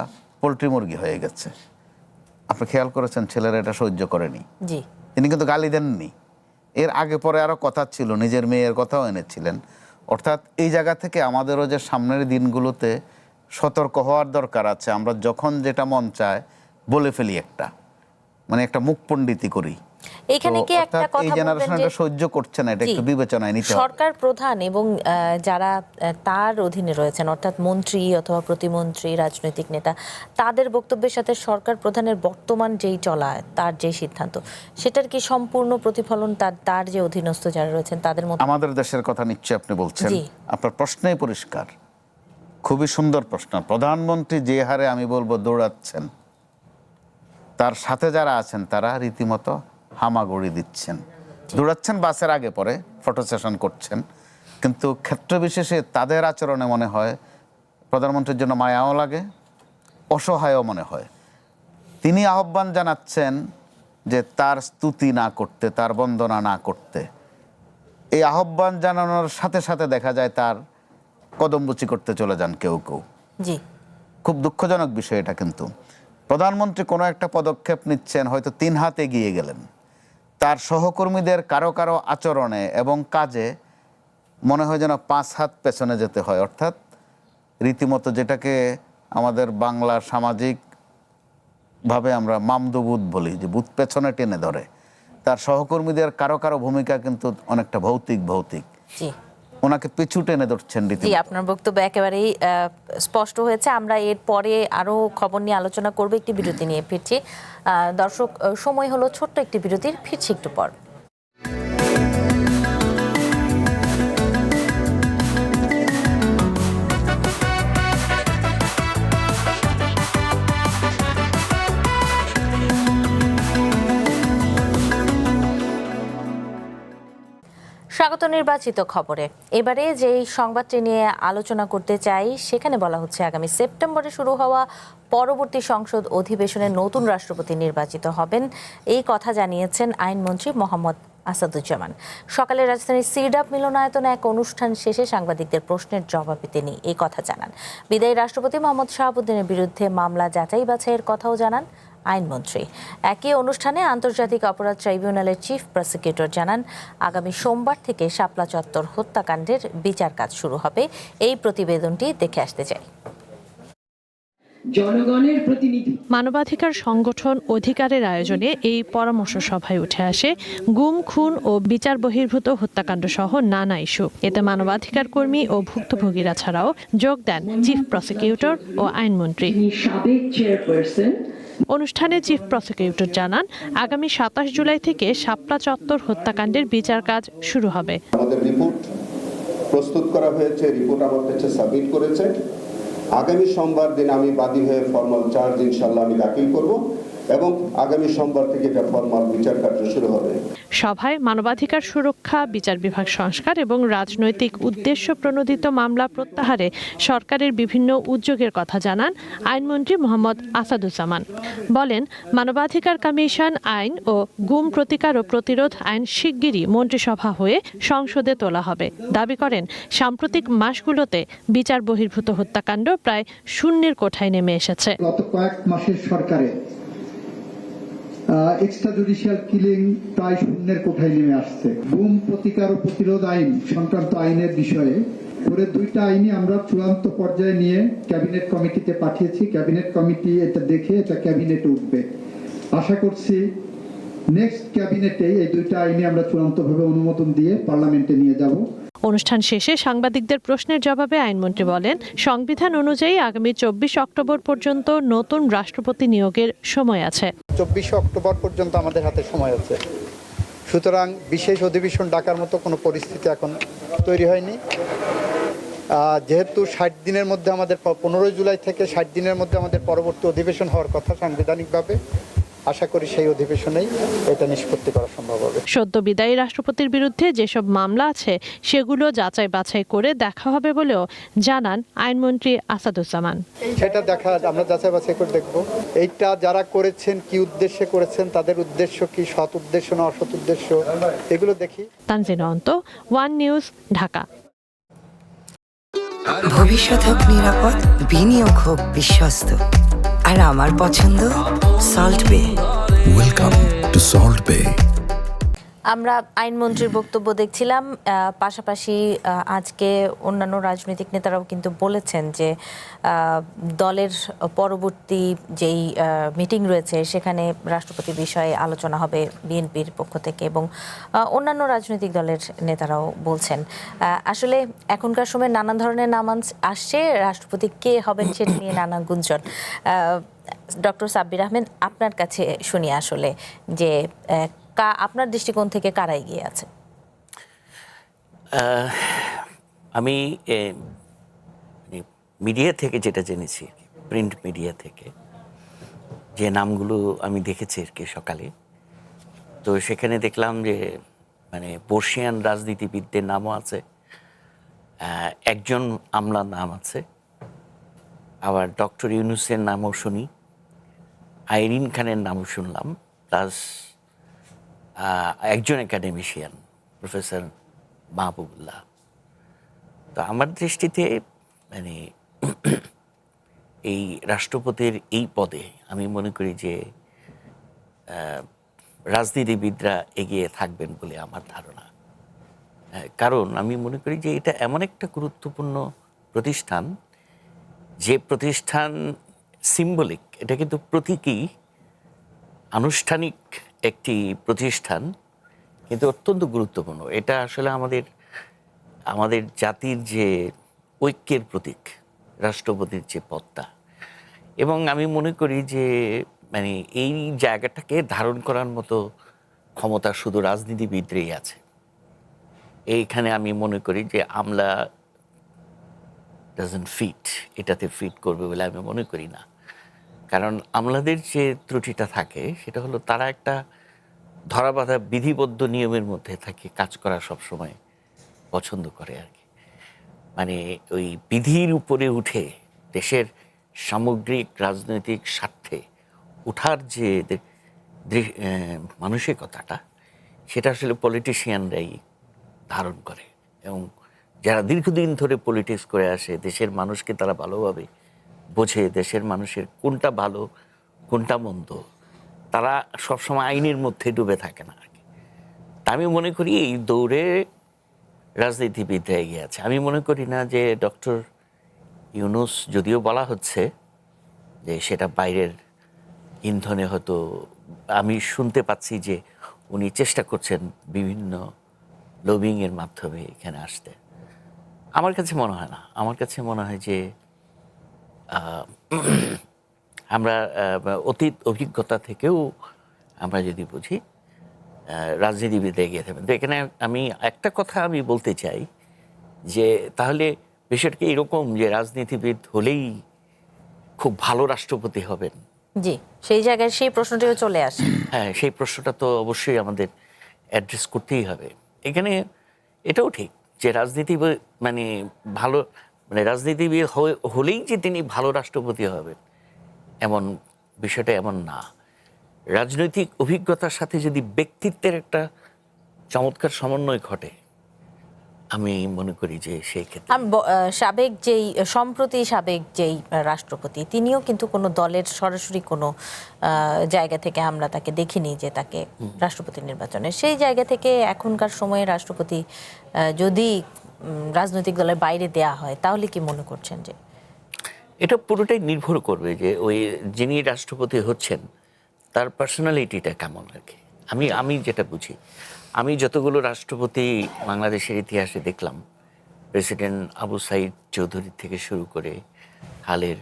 পোলট্রি মুরগি হয়ে গেছে। আপনি খেয়াল করেছেন ছেলেরা এটা সহ্য করেনি, জি তিনি কিন্তু গালি দেননি। এর আগে পরে আরও কথা ছিল, নিজের মেয়ের কথাও এনেছিলেন। অর্থাৎ এই জায়গা থেকে আমাদেরও যে সামনের দিনগুলোতে সতর্ক হওয়ার দরকার আছে। আমরা যখন যেটা মন চায় বলে ফেলি, একটা মুখ পণ্ডিতি করি। এখানে তো কি একটা অর্থাৎ এই কথা জেনারেশন বলবেন যে এটা সহ্য করছে না, এটা জি, একটু বিবেচনায় নিতে হবে। সরকার প্রধান এবং যারা তার অধীনে রয়েছেন, অর্থাৎ মন্ত্রী অথবা প্রতিমন্ত্রী, রাজনৈতিক নেতা, তাদের বক্তব্যের সাথে সরকার প্রধানের বর্তমান যেই চলা, তার যে সিদ্ধান্ত, সেটার কি সম্পূর্ণ প্রতিফলন তার যে অধীনস্থ যারা রয়েছেন তাদের মধ্যে? আমাদের দেশের কথা নিশ্চয়ই আপনি বলছেন, জি। আপনার প্রশ্নেই পরিষ্কার, খুবই সুন্দর প্রশ্ন। প্রধানমন্ত্রী যে হারে আমি বলবো দৌড়াচ্ছেন, তার সাথে যারা আছেন তারা রীতিমতো হামাগুড়ি দিচ্ছেন, দৌড়াচ্ছেন বাসের আগে পরে, ফটো সেশন করছেন। কিন্তু ক্ষেত্র বিশেষে তাদের আচরণে মনে হয় প্রধানমন্ত্রীর জন্য মায়াও লাগে, অসহায়ও মনে হয়। তিনি আহ্বান জানাচ্ছেন যে তার স্তুতি না করতে, তার বন্দনা না করতে। এই আহ্বান জানানোর সাথে সাথে দেখা যায় তার কদমবুচি করতে চলে যান কেউ কেউ। জি খুব দুঃখজনক বিষয় এটা। কিন্তু প্রধানমন্ত্রী কোনো একটা পদক্ষেপ নিচ্ছেন, হয়তো 3 হাত এগিয়ে গেলেন, তার সহকর্মীদের কারো কারো আচরণে এবং কাজে মনে হয় যেন 5 হাত পেছনে যেতে হয়। অর্থাৎ রীতিমতো যেটাকে আমাদের বাংলার সামাজিকভাবে আমরা মামদুবুত বলি, যে বুথ পেছনে টেনে ধরে, তার সহকর্মীদের কারো কারো ভূমিকা কিন্তু অনেকটা ভৌতিক। জি ওনাকে পিছু টেনে ধরছেন জি, রীতিমতো। আপনার বক্তব্য একেবারেই স্পষ্ট হয়েছে। আমরা এর পরে আরো খবর নিয়ে আলোচনা করব, একটি বিরতি নিয়ে ফিরছি। দর্শক, সময় হলো ছোট্ট একটি বিরতির, ফিরছি একটু পর। স্বাগত নির্বাচিত খবরে। এবারে যেই সংবাদটি নিয়ে আলোচনা করতে চাই, সেখানে বলা হচ্ছে আগামী সেপ্টেম্বরে শুরু হওয়া পরবর্তী সংসদ অধিবেশনে নতুন রাষ্ট্রপতি নির্বাচিত হবেন, এই কথা জানিয়েছেন আইনমন্ত্রী মোহাম্মদ আসাদুজ্জামান। সকালে রাজধানীর সিডাপ মিলনায়তনে এক অনুষ্ঠান শেষে সাংবাদিকদের প্রশ্নের জবাবে তিনি এই কথা জানান। বিদায়ী রাষ্ট্রপতি মোহাম্মদ শাহাবুদ্দিনের বিরুদ্ধে মামলা যাচাই বাছাইয়ের কথাও জানান আইনমন্ত্রী। একই অনুষ্ঠানে আন্তর্জাতিক অপরাধ ট্রাইব্যুনালের চিফ প্রসিকিউটর জানান, আগামী সোমবার থেকে শাপলা চত্বর হত্যাকাণ্ডের বিচার কাজ শুরু হবে। এই প্রতিবেদনটি দেখে আসতে চাই। জনগণের প্রতিনিধি মানবাধিকার সংগঠন অধিকারের আয়োজনে এই পরামর্শ সভায় উঠে আসে গুম, খুন ও বিচার বহির্ভূত হত্যাকাণ্ড সহ নানা ইস্যু। এতে মানবাধিকার কর্মী ও ভুক্তভোগীরা ছাড়াও যোগ দেন চিফ প্রসিকিউটর ও আইনমন্ত্রী। সাবেক চেয়ারপারসন অনুষ্ঠানে চিফ প্রসিকিউটর জানান, আগামী 27 জুলাই থেকে শাপলা চত্বর হত্যাকাণ্ডের বিচার কাজ শুরু হবে। আমাদের রিপোর্ট প্রস্তুত করা হয়েছে, রিপোর্ট আমার কাছে সাবমিট করেছে। আগামী সোমবার দিন আমি বাদী হয়ে ফর্মাল চার্জ ইনশাআল্লাহ আমি দাখিল করব এবং আগামী সোমবার থেকে এটা ফর্মাল বিচার কার্য শুরু হবে। সভায় মানবাধিকার সুরক্ষা, বিচার বিভাগ সংস্কার এবং রাজনৈতিক উদ্দেশ্য প্রণোদিত মামলা প্রত্যাহারে সরকারের বিভিন্ন উদ্যোগের কথা জানান আইনমন্ত্রী মোহাম্মদ আসাদুজ্জামান। বলেন, মানবাধিকার কমিশন আইন ও গুম প্রতিকার ও প্রতিরোধ আইন শিগগিরই মন্ত্রিসভা হয়ে সংসদে তোলা হবে। দাবি করেন, সাম্প্রতিক মাসগুলোতে বিচার বহির্ভূত হত্যাকাণ্ড প্রায় শূন্যের কোঠায় নেমে এসেছে। গত কয়েক মাসের সরকারে এক্সট্রা জুডিশিয়াল কিলিং প্রায় শূন্যের কোঠায় নেমে আসছে। গুম প্রতিকার ও প্রতিরোধ আইন সংক্রান্ত আইনের বিষয়ে করে 2টা আইনই আমরা চূড়ান্ত পর্যায়ে নিয়ে ক্যাবিনেট কমিটিতে পাঠিয়েছি। ক্যাবিনেট কমিটি এটা দেখে এটা ক্যাবিনেটে উঠবে। আশা করছি নেক্সট ক্যাবিনেটে এই 2টা আইনে আমরা চূড়ান্তভাবে অনুমোদন দিয়ে পার্লামেন্টে নিয়ে যাব। অনুষ্ঠান শেষে সাংবাদিকদের প্রশ্নের জবাবে আইনমন্ত্রী বলেন, সংবিধান অনুযায়ী আগামী 24 অক্টোবর পর্যন্ত নতুন রাষ্ট্রপতি নিয়োগের সময় আছে। 24 অক্টোবর পর্যন্ত আমাদের হাতে সময় আছে। সুতরাং বিশেষ অধিবেশন ডাকার মতো কোনো পরিস্থিতি এখন তৈরি হয়নি। যেহেতু 60 দিনের মধ্যে আমাদের 15 জুলাই থেকে 60 দিনের মধ্যে আমাদের পরবর্তী অধিবেশন হওয়ার কথা সাংবিধানিকভাবে, আশা করি সেই অধিবেশনেই এটা নিষ্পত্তি করা সম্ভব হবে। সদ্য বিদায়ী রাষ্ট্রপতির বিরুদ্ধে যেসব মামলা আছে সেগুলো যাচাই বাছাই করে দেখা হবে বলেও জানান আইনমন্ত্রী আসাদুজ্জামান। সেটা আমরা যাচাই বাছাই করে দেখব। এইটা যারা করেছেন কি উদ্দেশ্যে করেছেন, তাদের উদ্দেশ্য কি, সৎ উদ্দেশ্য না অসৎ উদ্দেশ্য, এগুলো দেখি। তানজিনা অন্ত, ওয়ান নিউজ, ঢাকা। ভবিষ্যৎ হোক নিরাপদ, বিনিয়োগ হোক বিশ্বস্ত, আর আমার পছন্দ সল্ট বে। ওয়েলকাম টু সল্ট বে। আমরা আইনমন্ত্রীর বক্তব্য দেখছিলাম, পাশাপাশি আজকে অন্যান্য রাজনৈতিক নেতারাও কিন্তু বলেছেন যে দলের পরবর্তী যেই মিটিং রয়েছে সেখানে রাষ্ট্রপতি বিষয়ে আলোচনা হবে বিএনপির পক্ষ থেকে, এবং অন্যান্য রাজনৈতিক দলের নেতারাও বলছেন। আসলে এখনকার সময় নানান ধরনের নাম আসছে, রাষ্ট্রপতি কে হবেন সেটা নিয়ে নানা গুঞ্জন। ডক্টর সাব্বির আহমেদ, আপনার কাছে শুনি আসলে যে আপনার দৃষ্টিকোণ থেকে কারা এগিয়ে আছে? আমি মিডিয়া থেকে যেটা জেনেছি, প্রিন্ট মিডিয়া থেকে যে নামগুলো আমি দেখেছি আর কি সকালে, তো সেখানে দেখলাম যে মানে বর্ষিয়ান রাজনীতিবিদদের নামও আছে, একজন আমলার নাম আছে, আবার ডক্টর ইউনূসের নামও শুনি, আইরিন খানের নামও শুনলাম, প্লাস একজন একাডেমিশিয়ান প্রফেসর মাহবুবুল্লাহ। তো আমার দৃষ্টিতে মানে এই রাষ্ট্রপতির এই পদে আমি মনে করি যে রাজনীতিবিদরা এগিয়ে থাকবেন বলে আমার ধারণা। কারণ আমি মনে করি যে এটা এমন একটা গুরুত্বপূর্ণ প্রতিষ্ঠান, যে প্রতিষ্ঠান সিম্বলিক, এটা কিন্তু প্রতীকী, আনুষ্ঠানিক একটি প্রতিষ্ঠান, কিন্তু অত্যন্ত গুরুত্বপূর্ণ। এটা আসলে আমাদের জাতির যে ঐক্যের প্রতীক রাষ্ট্রপতির যে পদটা, এবং আমি মনে করি যে মানে এই জায়গাটাকে ধারণ করার মতো ক্ষমতা শুধু রাজনীতিবিদরাই আছে। এইখানে আমি মনে করি যে আমলা ডাজন্ট ফিট, এটাতে ফিট করবে বলে আমি মনে করি না। কারণ আমলাদের যে ত্রুটিটা থাকে সেটা হলো তারা একটা ধরাবাঁধা বিধিবদ্ধ নিয়মের মধ্যে থাকে কাজ করা সবসময় পছন্দ করে আর কি। মানে ওই বিধির উপরে উঠে দেশের সামগ্রিক রাজনৈতিক স্বার্থে উঠার যে মানসিকতাটা, সেটা আসলে পলিটিশিয়ানরাই ধারণ করে, এবং যারা দীর্ঘদিন ধরে পলিটিক্স করে আসে, দেশের মানুষকে তারা ভালোভাবে বোঝে, দেশের মানুষের কোনটা ভালো কোনটা মন্দ, তারা সবসময় আইনের মধ্যে ডুবে থাকে না আর কি। তা আমি মনে করি এই দৌড়ে রাজনীতিবিদরা এগিয়ে আছে। আমি মনে করি না যে ডক্টর ইউনূস, যদিও বলা হচ্ছে যে সেটা বাইরের ইন্ধনে, হয়তো আমি শুনতে পাচ্ছি যে উনি চেষ্টা করছেন বিভিন্ন লবিংয়ের মাধ্যমে এখানে আসতে। আমার কাছে মনে হয় না। আমার কাছে মনে হয় যে আমরা অতীত অভিজ্ঞতা থেকেও আমরা যদি বুঝি, রাজনীতিবিদ এগিয়ে থাকবেন। তো এখানে আমি একটা কথা আমি বলতে চাই যে তাহলে বিষয়টা কি এরকম যে রাজনীতিবিদ হলেই খুব ভালো রাষ্ট্রপতি হবেন? জি, সেই জায়গায় সেই প্রশ্নটিও চলে আসে। হ্যাঁ, সেই প্রশ্নটা তো অবশ্যই আমাদের অ্যাড্রেস করতেই হবে। এখানে এটাও ঠিক যে রাজনীতিবিদ মানে ভালো মানে রাজনীতিবিদ হলেই যে তিনি ভালো রাষ্ট্রপতি হবেন এমন বিষয়টা এমন না। রাজনৈতিক অভিজ্ঞতার সাথে যদি ব্যক্তিত্বের একটা চমৎকার সমন্বয় ঘটে, আমি মনে করি যে সেই ক্ষেত্রে সম্প্রতি সাবেক যেই রাষ্ট্রপতি তিনিও কিন্তু কোনো দলের সরাসরি কোনো জায়গা থেকে আমরা তাকে দেখিনি যে তাকে রাষ্ট্রপতি নির্বাচনে, সেই জায়গা থেকে এখনকার সময়ে রাষ্ট্রপতি যদি রাজনৈতিক দলের বাইরে দেয়া হয় তাহলে কি মনে করছেন যে এটা পুরোটাই নির্ভর করবে যে ওই যিনি রাষ্ট্রপতি হচ্ছেন তার পার্সোনালিটিটা কেমন আর কি। আমি যেটা বুঝি, আমি যতগুলো রাষ্ট্রপতি বাংলাদেশের ইতিহাসে দেখলাম, প্রেসিডেন্ট আবু সাইদ চৌধুরী থেকে শুরু করে হালের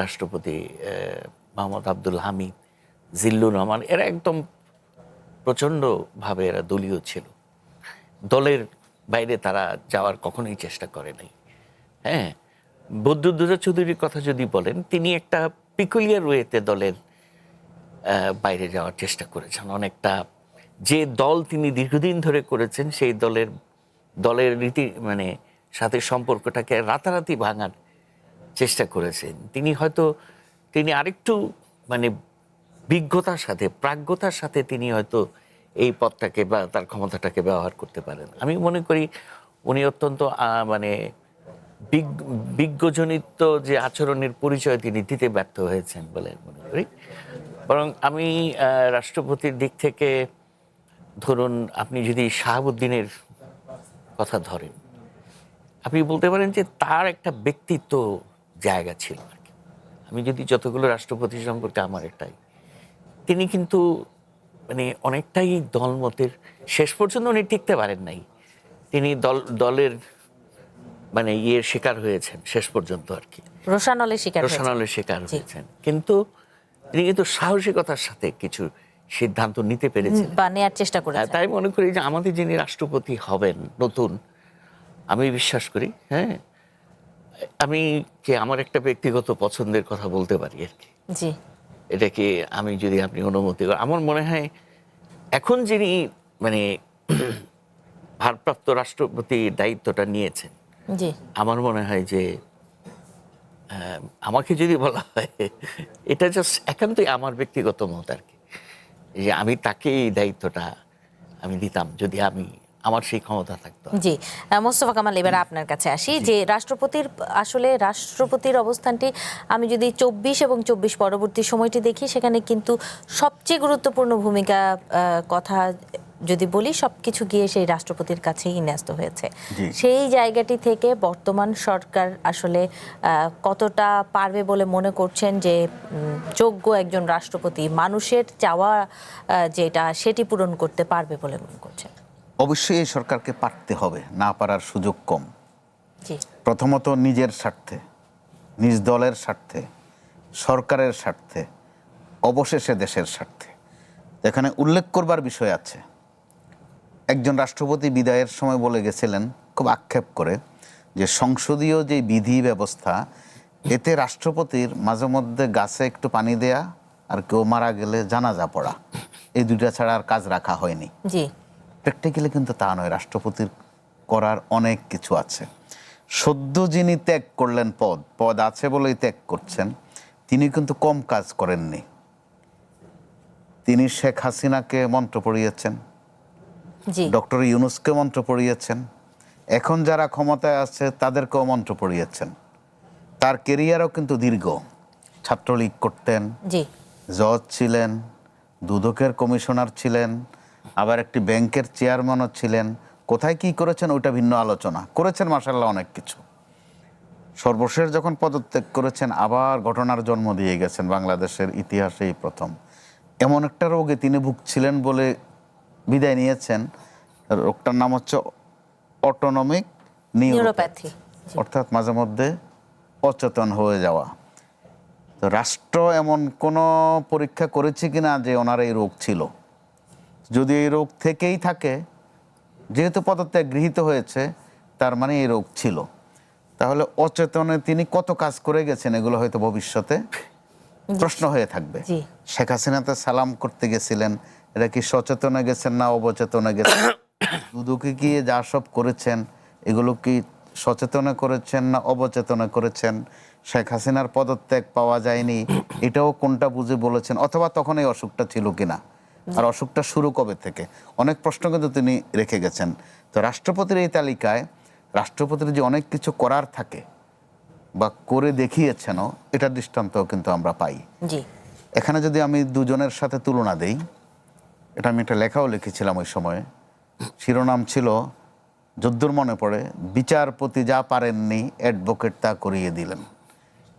রাষ্ট্রপতি মোহাম্মদ আব্দুল হামিদ, জিল্লুর রহমান, এরা একদম প্রচণ্ডভাবে এরা দলীয় ছিল, দলের বাইরে তারা যাওয়ার কখনোই চেষ্টা করে নাই। হ্যাঁ, বদরুদ্দোজা চৌধুরীর কথা যদি বলেন, তিনি একটা পিকুলিয়ার ওয়েতে দলের বাইরে যাওয়ার চেষ্টা করেছেন অনেকটা। যে দল তিনি দীর্ঘদিন ধরে করেছেন সেই দলের রীতি মানে সাথে সম্পর্কটাকে রাতারাতি ভাঙার চেষ্টা করেছেন। তিনি আরেকটু মানে বিজ্ঞতার সাথে প্রাজ্ঞতার সাথে তিনি হয়তো এই পদটাকে বা তার ক্ষমতাটাকে ব্যবহার করতে পারেন। আমি মনে করি উনি অত্যন্ত মানে বিজ্ঞজনিত যে আচরণের পরিচয় তিনি দিতে ব্যর্থ হয়েছেন বলে মনে করি। বরং আমি রাষ্ট্রপতির দিক থেকে, ধরুন আপনি যদি শাহাবুদ্দিনের কথা ধরেন, আপনি বলতে পারেন যে তার একটা ব্যক্তিত্ব জায়গা ছিল আর কি। আমি যদি যতগুলো রাষ্ট্রপতি সম্পর্কে আমার একটাই, তিনি কিন্তু মানে অনেকটাই দলমতের শেষ পর্যন্ত উনি টিকতে পারেন নাই। তিনি দলের মানে শিকার হয়েছেন শেষ পর্যন্ত আর কি, রোশানলের শিকার হয়েছেন। কিন্তু তিনি কিন্তু সাহসিকতার সাথে কিছু সিদ্ধান্ত নিতে পেরেছেন বা নেয়ার চেষ্টা করেছেন। তাই মনে করি যে আমাদের যিনি রাষ্ট্রপতি হবেন নতুন, আমি বিশ্বাস করি, হ্যাঁ, আমার একটা ব্যক্তিগত পছন্দের কথা বলতে পারি আর কি। জি, এটা কি যদি আপনি অনুমতি করেন, আমার মনে হয় এখন যিনি মানে ভারপ্রাপ্ত রাষ্ট্রপতি দায়িত্বটা নিয়েছেন, জি, আমার মনে হয় যে আমাকে যদি বলা হয়, এটা জাস্ট একান্তই আমার ব্যক্তিগত মত আর কি, যে আমি তাকে এই দায়িত্বটা আমি দিতাম যদি আমার সেই ক্ষমতা থাকতো। জি, মোস্তফা কামাল, এবার আপনার কাছে আসি যে রাষ্ট্রপতির অবস্থানটি আমি যদি 24 এবং 24 পরবর্তী সময়টি দেখি, সেখানে কিন্তু সবচেয়ে গুরুত্বপূর্ণ ভূমিকা কথা যদি বলি, সবকিছু গিয়ে সেই রাষ্ট্রপতির কাছেই ন্যস্ত হয়েছে। সেই জায়গাটি থেকে বর্তমান সরকার আসলে কতটা পারবে বলে মনে করছেন যে যোগ্য একজন রাষ্ট্রপতি মানুষের চাওয়া যেটা সেটি পূরণ করতে পারবে বলে মনে করছেন? অবশ্যই এই সরকারকে পারতে হবে, না পারার সুযোগ কম। জি, প্রথমত নিজের স্বার্থে, নিজ দলের স্বার্থে, সরকারের স্বার্থে, অবশেষে দেশের স্বার্থে। এখানে উল্লেখ করবার বিষয় আছে, একজন রাষ্ট্রপতি বিদায়ের সময় বলে গেছিলেন খুব আক্ষেপ করে যে সংসদীয় যে বিধি ব্যবস্থা, এতে রাষ্ট্রপতির মাঝে মধ্যে গাছে একটু পানি দেয়া আর কেউ মারা গেলে জানাজা পড়া, এই দুইটা ছাড়া আর কাজ রাখা হয়নি। জি, প্র্যাকটিক্যালি কিন্তু তা নয়, রাষ্ট্রপতির করার অনেক কিছু আছে। সদ্য যিনি ত্যাগ করলেন পদ আছে বলেই ত্যাগ করছেন, তিনি কিন্তু কম কাজ করেননি। তিনি শেখ হাসিনাকে মন্ত্র পড়িয়েছেন, ডক্টর ইউনূসকে মন্ত্র পড়িয়েছেন, এখন যারা ক্ষমতায় আছে তাদেরকেও মন্ত্র পড়িয়েছেন। তার কেরিয়ারও কিন্তু দীর্ঘ, ছাত্রলীগ করতেন, জজ ছিলেন, দুদকের কমিশনার ছিলেন, আবার একটি ব্যাংকের চেয়ারম্যানও ছিলেন। কোথায় কি করেছেন ওইটা ভিন্ন আলোচনা, করেছেন মাশাআল্লাহ অনেক কিছু। সর্বশেষ যখন পদত্যাগ করেছেন, আবার ঘটনার জন্ম দিয়ে গেছেন, বাংলাদেশের ইতিহাসেই প্রথম। এমন একটা রোগে তিনি ভুগছিলেন বলে বিদায় নিয়েছেন, রোগটার নাম হচ্ছে অটোনমিক নিউরোপ্যাথি, অর্থাৎ মাঝে মধ্যে অচেতন হয়ে যাওয়া। তো রাষ্ট্র এমন কোনো পরীক্ষা করেছে কিনা যে ওনার এই রোগ ছিল? যদি এই রোগ থেকেই থাকে, যেহেতু পদত্যাগ গৃহীত হয়েছে, তার মানে এই রোগ ছিল। তাহলে অচেতনে তিনি কত কাজ করে গেছেন, এগুলো হয়তো ভবিষ্যতে প্রশ্ন হয়ে থাকবে। শেখ হাসিনাতে সালাম করতে গেছিলেন, এটা কি সচেতনে গেছেন না অবচেতনে গেছেন? দুদুকে কি যা সব করেছেন এগুলো কি সচেতনে করেছেন না অবচেতনে করেছেন? শেখ হাসিনার পদত্যাগ পাওয়া যায়নি, এটাও কোনটা বুঝে বলেছেন? অথবা তখন এই অসুখটা ছিল কিনা, আর অসুখটা শুরু কবে থেকে? অনেক প্রশ্ন কিন্তু তিনি রেখে গেছেন। তো রাষ্ট্রপতির এই তালিকায় রাষ্ট্রপতির যে অনেক কিছু করার থাকে বা করে দেখিয়েছেনও, এটার দৃষ্টান্তও কিন্তু আমরা পাই। জি, এখানে যদি আমি দুজনের সাথে তুলনা দেই, এটা আমি একটা লেখাও লিখেছিলাম ওই সময়ে, শিরোনাম ছিল, যদ্দূর মনে পড়ে, বিচারপতি যা পারেননি অ্যাডভোকেট তা করিয়ে দিলেন।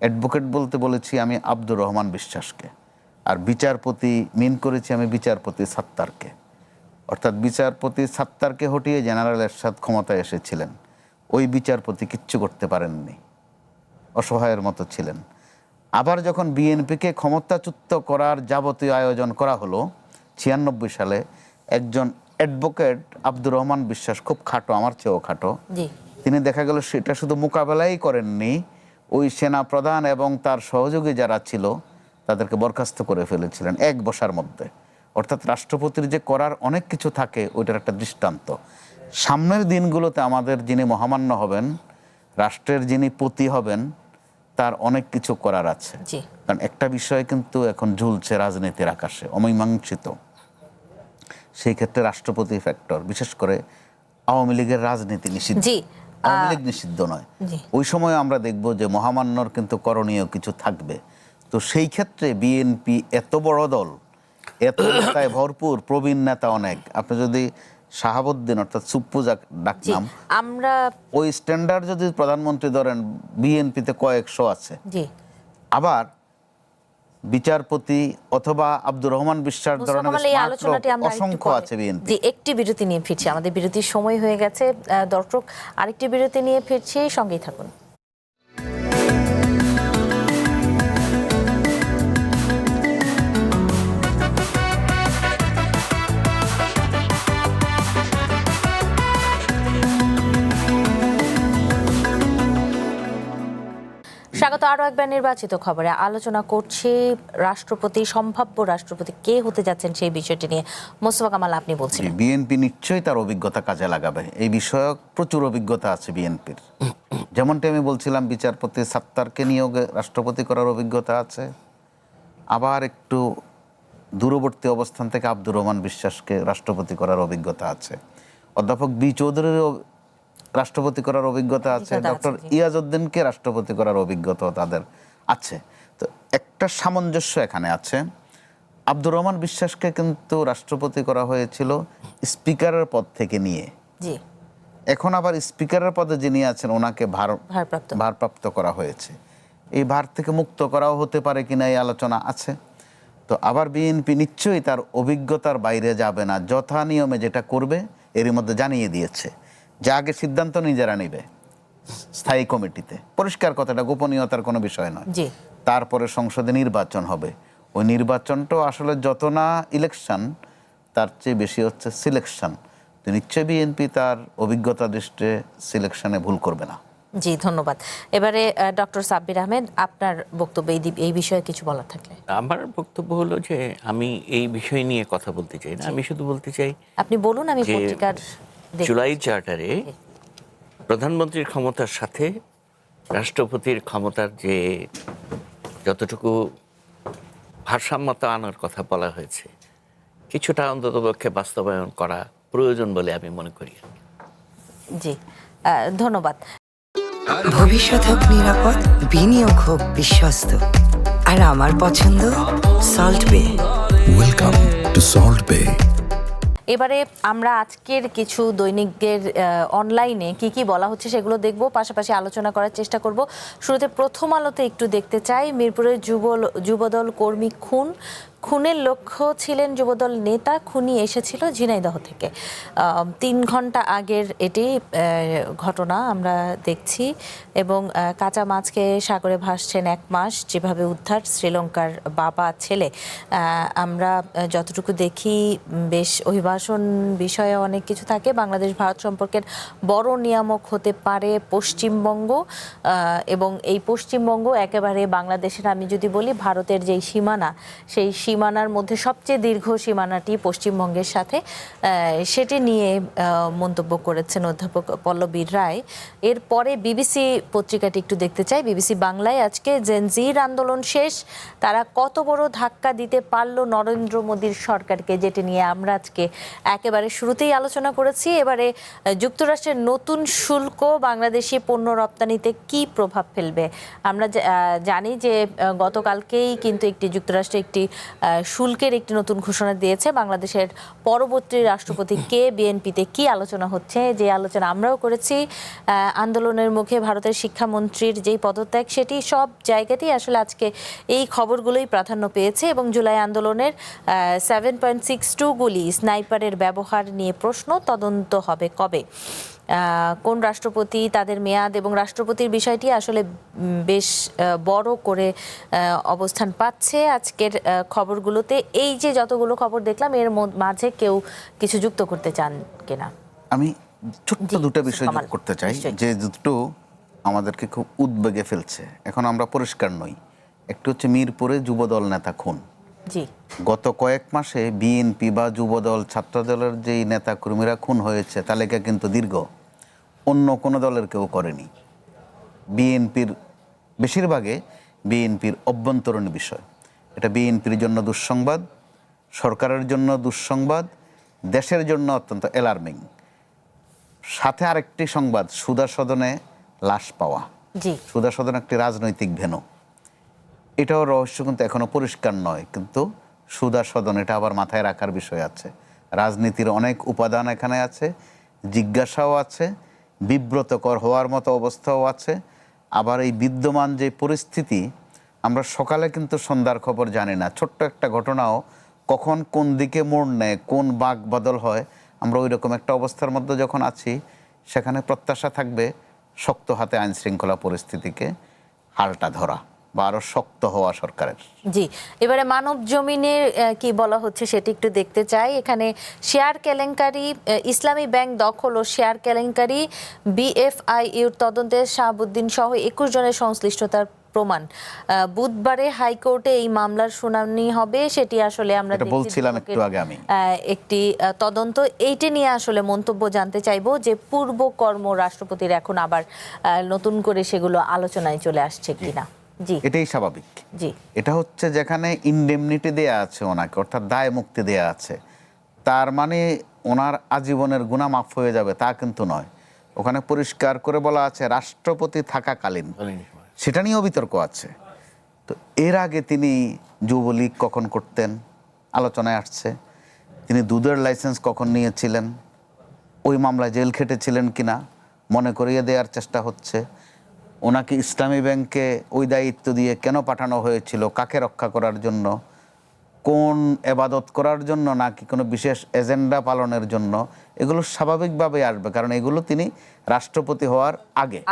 অ্যাডভোকেট বলতে বলেছি আমি আব্দুর রহমান বিশ্বাসকে, আর বিচারপতি মিন করেছি আমি বিচারপতি সাত্তারকে। অর্থাৎ বিচারপতি সাত্তারকে হটিয়ে জেনারেল এরশাদ ক্ষমতায় এসেছিলেন, ওই বিচারপতি কিচ্ছু করতে পারেননি, অসহায়ের মতো ছিলেন। আবার যখন বিএনপিকে ক্ষমতাচ্যুত করার যাবতীয় আয়োজন করা হলো 96 সালে, একজন অ্যাডভোকেট আব্দুর রহমান বিশ্বাস, খুব খাটো, আমার চেয়েও খাটো, তিনি দেখা গেল সেটা শুধু মোকাবেলাই করেননি, ওই সেনা প্রধান এবং তার সহযোগী যারা ছিল তাদেরকে বরখাস্ত করে ফেলেছিলেন এক বসার মধ্যে। অর্থাৎ রাষ্ট্রপতির যে করার অনেক কিছু থাকে, ওইটার একটা দৃষ্টান্ত। সামনের দিনগুলোতে আমাদের যিনি মহামান্য হবেন, রাষ্ট্রের যিনি পতি হবেন, তার অনেক কিছু করার আছে। কারণ একটা বিষয় কিন্তু এখন ঝুলছে রাজনীতির আকাশে, অমীমাংসিত। সেই ক্ষেত্রে রাষ্ট্রপতি ফ্যাক্টর, বিশেষ করে আওয়ামী লীগের রাজনীতি নিষিদ্ধ, আওয়ামী লীগ নিষিদ্ধ নয়, ওই সময় আমরা দেখব যে মহামান্যর কিন্তু করণীয় কিছু থাকবে। তো সেই ক্ষেত্রে বিএনপি এত বড় দল, এত নেতায় ভরপুর, প্রবীণ নেতা অনেক। আপনি যদি শাহাবুদ্দিন অর্থাৎ সুপ্পু ডাকনাম, আমরা ওই স্ট্যান্ডার্ড যদি প্রধানমন্ত্রী ধরেন, বিএনপিতে কয়েকশো আছে। আবার বিচারপতি অথবা আব্দুর রহমান বিশ্বাস ধরনের অসংখ্য আছে বিএনপি। একটি বিরতি নিয়ে ফিরছি, আমাদের বিরতির সময় হয়ে গেছে দর্শক, আরেকটি বিরতি নিয়ে ফিরছি, সঙ্গেই থাকুন। স্বাগত আরো একবার নির্বাচিত খবরে। আলোচনা করছি রাষ্ট্রপতি, সম্ভাব্য রাষ্ট্রপতি কে হতে যাচ্ছেন সেই বিষয়টি নিয়ে। মোস্তফা কামাল, আপনি বলছিলেন বিএনপি নিশ্চয়ই তার অভিজ্ঞতা কাজে লাগাবে, এই বিষয়ক প্রচুর অভিজ্ঞতা আছে বিএনপির। যেমনটি আমি বলছিলাম, বিচারপতি সাত্তারকে নিয়োগে রাষ্ট্রপতি করার অভিজ্ঞতা আছে। আবার একটু দূরবর্তী অবস্থান থেকে আব্দুর রহমান বিশ্বাসকে রাষ্ট্রপতি করার অভিজ্ঞতা আছে। অধ্যাপক বি চৌধুরীর রাষ্ট্রপতি করার অভিজ্ঞতা আছে। ডক্টর ইয়াজউদ্দিনকে রাষ্ট্রপতি করার অভিজ্ঞতা তাদের আছে। তো একটা সামঞ্জস্য এখানে আছে। আব্দুর রহমান বিশ্বাসকে কিন্তু রাষ্ট্রপতি করা হয়েছিল স্পিকারের পদ থেকে নিয়ে, এখন আবার স্পিকারের পদে যিনি আছেন ওনাকে ভারপ্রাপ্ত করা হয়েছে। এই ভার থেকে মুক্ত করাও হতে পারে কিনা এই আলোচনা আছে। তো আবার বিএনপি নিশ্চয়ই তার অভিজ্ঞতার বাইরে যাবে না, যথা নিয়মে যেটা করবে এরই মধ্যে জানিয়ে দিয়েছে যে আগে সিদ্ধান্ত নিজেরা নেবে স্থায়ী কমিটিতে। পরিষ্কার কথাটা, গোপনীয়তার কোনো বিষয় নয়। তারপরে সংসদে নির্বাচন হবে, ওই নির্বাচনটাও আসলে যত না ইলেকশন, তার চেয়ে বেশি হচ্ছে সিলেকশন। তো নিশ্চয়ই বিএনপি তার অভিজ্ঞতা দৃষ্টিতে সিলেকশনে ভুল করবে না। জি, ধন্যবাদ। এবারে ডক্টর সাব্বির আহমেদ, আপনার বক্তব্য এই বিষয়ে কিছু বলার থাকলে। আমার বক্তব্য হলো যে আমি এই বিষয় নিয়ে কথা বলতে চাই না, আমি শুধু বলতে চাই, আপনি বলুন। আমি পত্রিকার জুলাই চার্টারে প্রধানমন্ত্রীর ক্ষমতার সাথে রাষ্ট্রপতির ক্ষমতার যে যতটুকু ভারসাম্যতা আনার কথা বলা হয়েছে, কিছুটা অন্ততপক্ষে বাস্তবায়ন করা প্রয়োজন বলে আমি মনে করি। জি, ধন্যবাদ। ভবিষ্যৎ হোক নিরাপদ, বিনিয়োগ হোক বিশ্বস্ত, আর আমার পছন্দ সল্ট বে। ওয়েলকাম টু সল্ট বে। এবারে আমরা আজকের কিছু দৈনিকের অনলাইনে কি কি বলা হচ্ছে সেগুলো দেখব, পাশাপাশি আলোচনা করার চেষ্টা করব। শুরুতে প্রথম আলোতে একটু দেখতে চাই, মিরপুরের যুবদল কর্মী খুনের লক্ষ্য ছিলেন যুবদল নেতা, খুনি এসেছিল ঝিনাইদহ থেকে। 3 ঘন্টা আগের এটি ঘটনা আমরা দেখছি। এবং কাঁচা মাছকে সাগরে ভাসছেন 1 মাস, যেভাবে উদ্ধার শ্রীলঙ্কার বাবা ছেলে। আমরা যতটুকু দেখি বেশ অভিবাসন বিষয়ে অনেক কিছু থাকে। বাংলাদেশ ভারত সম্পর্কের বড় নিয়ামক হতে পারে পশ্চিমবঙ্গ, এবং এই পশ্চিমবঙ্গ একেবারে বাংলাদেশের, আমি যদি বলি ভারতের যেই সীমানা, সেই সীমানার মধ্যে সবচেয়ে দীর্ঘ সীমানাটি পশ্চিমবঙ্গের সাথে, সেটি নিয়ে মন্তব্য করেছেন অধ্যাপক পল্লবী রায়। এরপরে বিবিসি পত্রিকাটি একটু দেখতে চাই। বিবিসি বাংলায় আজকে জেনজির আন্দোলন শেষ, তারা কত বড় ধাক্কা দিতে পারল নরেন্দ্র মোদীর সরকারকে, যেটি নিয়ে আমরা আজকে একেবারে শুরুতেই আলোচনা করেছি। এবারে যুক্তরাষ্ট্রের নতুন শুল্ক বাংলাদেশি পণ্য রপ্তানিতে কি প্রভাব ফেলবে? আমরা জানি যে গতকালকেই কিন্তু যুক্তরাষ্ট্রে একটি শুল্কের একটি নতুন ঘোষণা দিয়েছে। বাংলাদেশের পরবর্তী রাষ্ট্রপতি কে, বিএনপিতে কি আলোচনা হচ্ছে, যে আলোচনা আমরাও করেছি। আন্দোলনের মুখে ভারতের শিক্ষামন্ত্রীর যেই পদত্যাগ, সেটি সব জায়গাতেই আসলে আজকে এই খবরগুলোই প্রাধান্য পেয়েছে। এবং জুলাই আন্দোলনের 7.62 গুলি স্নাইপারের ব্যবহার নিয়ে প্রশ্ন, তদন্ত হবে কবে, কোন রাষ্ট্রপতি, তাদের মেয়াদ এবং রাষ্ট্রপতির বিষয়টি আসলে বেশ বড় করে অবস্থান পাচ্ছে আজকের খবরগুলোতে। এই যে যতগুলো খবর দেখলাম, এর মাঝে কেউ কিছু যুক্ত করতে চান কিনা? আমি ছোট্ট দুটো বিষয় যোগ করতে চাই, যে দুটো আমাদেরকে খুব উদ্বেগে ফেলছে। এখন আমরা পরিষ্কার নই। একটু হচ্ছে মিরপুরে যুবদল নেতা খুন। জি, গত কয়েক মাসে বিএনপি বা যুবদল, ছাত্রদলের যেই নেতা কর্মীরা খুন হয়েছে তালিকা কিন্তু দীর্ঘ, অন্য কোনো দলের কেউ করেনি। বিএনপির বেশিরভাগে বিএনপির অভ্যন্তরীণ বিষয়। এটা বিএনপির জন্য দুঃসংবাদ, সরকারের জন্য দুঃসংবাদ, দেশের জন্য অত্যন্ত অ্যালার্মিং। সাথে আরেকটি সংবাদ, সুধা সদনে লাশ পাওয়া। সুধা সদন একটি রাজনৈতিক ভেন্যু, এটাও রহস্য কিন্তু এখনো পরিষ্কার নয়। কিন্তু সুধা সদন, এটা আবার মাথায় রাখার বিষয় আছে। রাজনীতির অনেক উপাদান এখানে আছে, জিজ্ঞাসাও আছে, বিব্রতকর হওয়ার মতো অবস্থাও আছে। আবার এই বিদ্যমান যে পরিস্থিতি, আমরা সকালে কিন্তু সন্ধ্যার খবর জানি না। ছোট্ট একটা ঘটনাও কখন কোন দিকে মোড় নেয়, কোন বাক বদল হয়, আমরা ওই রকম একটা অবস্থার মধ্যে যখন আছি, সেখানে প্রত্যাশা থাকবে শক্ত হাতে আইন শৃঙ্খলা পরিস্থিতিকে হালটা ধরা বা আরো শক্ত হওয়া সরকারের। জি, এবারে মানব জমিনে কি বলা হচ্ছে সেটি একটু দেখতে চাই। এখানে শেয়ার কেলেঙ্কারি, ইসলামী ব্যাংক দখল ও শেয়ার কেলেঙ্কারি, বিএফআইইউর তদন্তে শাহাবুদ্দিন সহ 21 জনের সংশ্লিষ্টতার প্রমাণ। বুধবারে হাইকোর্টে এই মামলার শুনানি হবে, সেটি আসলে আমরা বলছিলাম একটু আগে আমি একটি তদন্ত। এইটা নিয়ে আসলে মন্তব্য জানতে চাইবো, যে পূর্ব কর্ম রাষ্ট্রপতির এখন আবার নতুন করে সেগুলো আলোচনায় চলে আসছে কিনা। জি, এটাই স্বাভাবিক। জি, এটা হচ্ছে যেখানে ইনডেমনিটি দেয়া আছে ওনাকে, অর্থাৎ দায় মুক্তি দেয়া আছে, তার মানে ওনার আজীবনের গুনাহ মাফ হয়ে যাবে তা কিন্তু নয়। ওখানে পরিষ্কার করে বলা আছে রাষ্ট্রপতি থাকাকালীন, সেটা নিয়েও বিতর্ক আছে। তো এর আগে তিনি যুবলীগ কখন করতেন আলোচনায় আসছে, তিনি দুধের লাইসেন্স কখন নিয়েছিলেন, ওই মামলায় জেল খেটেছিলেন কিনা মনে করিয়ে দেওয়ার চেষ্টা হচ্ছে। ওনাকে ইসলামী ব্যাংকে ওই দায়িত্ব দিয়ে কেন পাঠানো হয়েছিল, কাকে রক্ষা করার জন্য, কোন এবাদত করার জন্য, নাকি কোনো বিশেষ এজেন্ডা পালনের জন্য, এগুলো স্বাভাবিকভাবে আসবে, কারণ এগুলো তিনি রাষ্ট্রপতি হওয়ার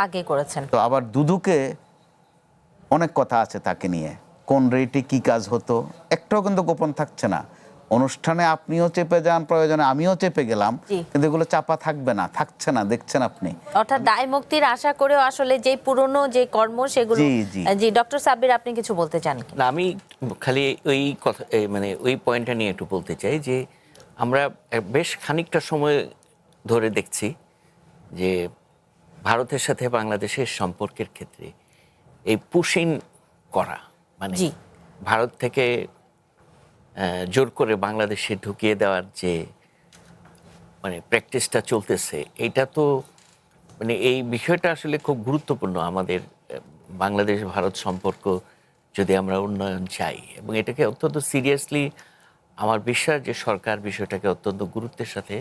আগে করেছেন। তো আবার দুদুকে অনেক কথা আছে তাকে নিয়ে, কোন রেটে কি কাজ হতো, একটাও কিন্তু গোপন থাকছে না। অনুষ্ঠানে আপনিও চেপে যান, প্রয়োজনে আমিও চেপে গেলাম, কিন্তু এগুলো চাপা থাকবে না, থাকছে না, দেখছেন আপনি। অর্থাৎ দায় মুক্তির আশা করেও আসলে যে পুরনো যে কর্ম সেগুলো। জি, ডক্টর সাব্বির, আপনি কিছু বলতে চান? না, আমি খালি ওই কথা, মানে ওই পয়েন্টটা নিয়ে একটু বলতে চাই যে আমরা বেশ খানিকটা সময় ধরে দেখছি যে ভারতের সাথে বাংলাদেশের সম্পর্কের ক্ষেত্রে এই পুশিং করা, মানে ভারত থেকে জোর করে বাংলাদেশে ঢুকিয়ে দেওয়ার যে মানে প্র্যাকটিসটা চলতেছে, এটা তো মানে এই বিষয়টা আসলে খুব গুরুত্বপূর্ণ আমাদের বাংলাদেশ ভারত সম্পর্ক যদি আমরা উন্নয়ন চাই, এবং এটাকে অত্যন্ত সিরিয়াসলি আমার বিশ্বাস যে সরকার বিষয়টাকে অত্যন্ত গুরুত্বের সাথে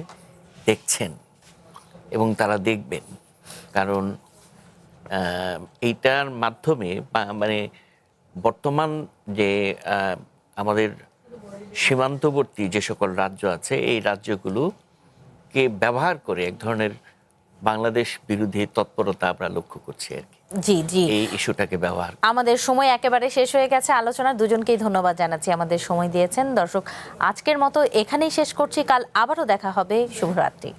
দেখছেন এবং তারা দেখবেন। কারণ এইটার মাধ্যমে মানে বর্তমান যে আমাদের সীমান্তবর্তী যে সকল রাজ্য আছে, এই রাজ্যগুলোকে ব্যবহার করে এক ধরনের বাংলাদেশ বিরোধী তৎপরতা আমরা লক্ষ্য করছি আর কি। জি জি, এই ইস্যুটাকে ব্যবহার। আমাদের সময় একেবারে শেষ হয়ে গেছে আলোচনা। দুজনকেই ধন্যবাদ জানাচ্ছি আমাদের সময় দিয়েছেন। দর্শক, আজকের মতো এখানেই শেষ করছি। কাল আবারও দেখা হবে। শুভরাত্রি।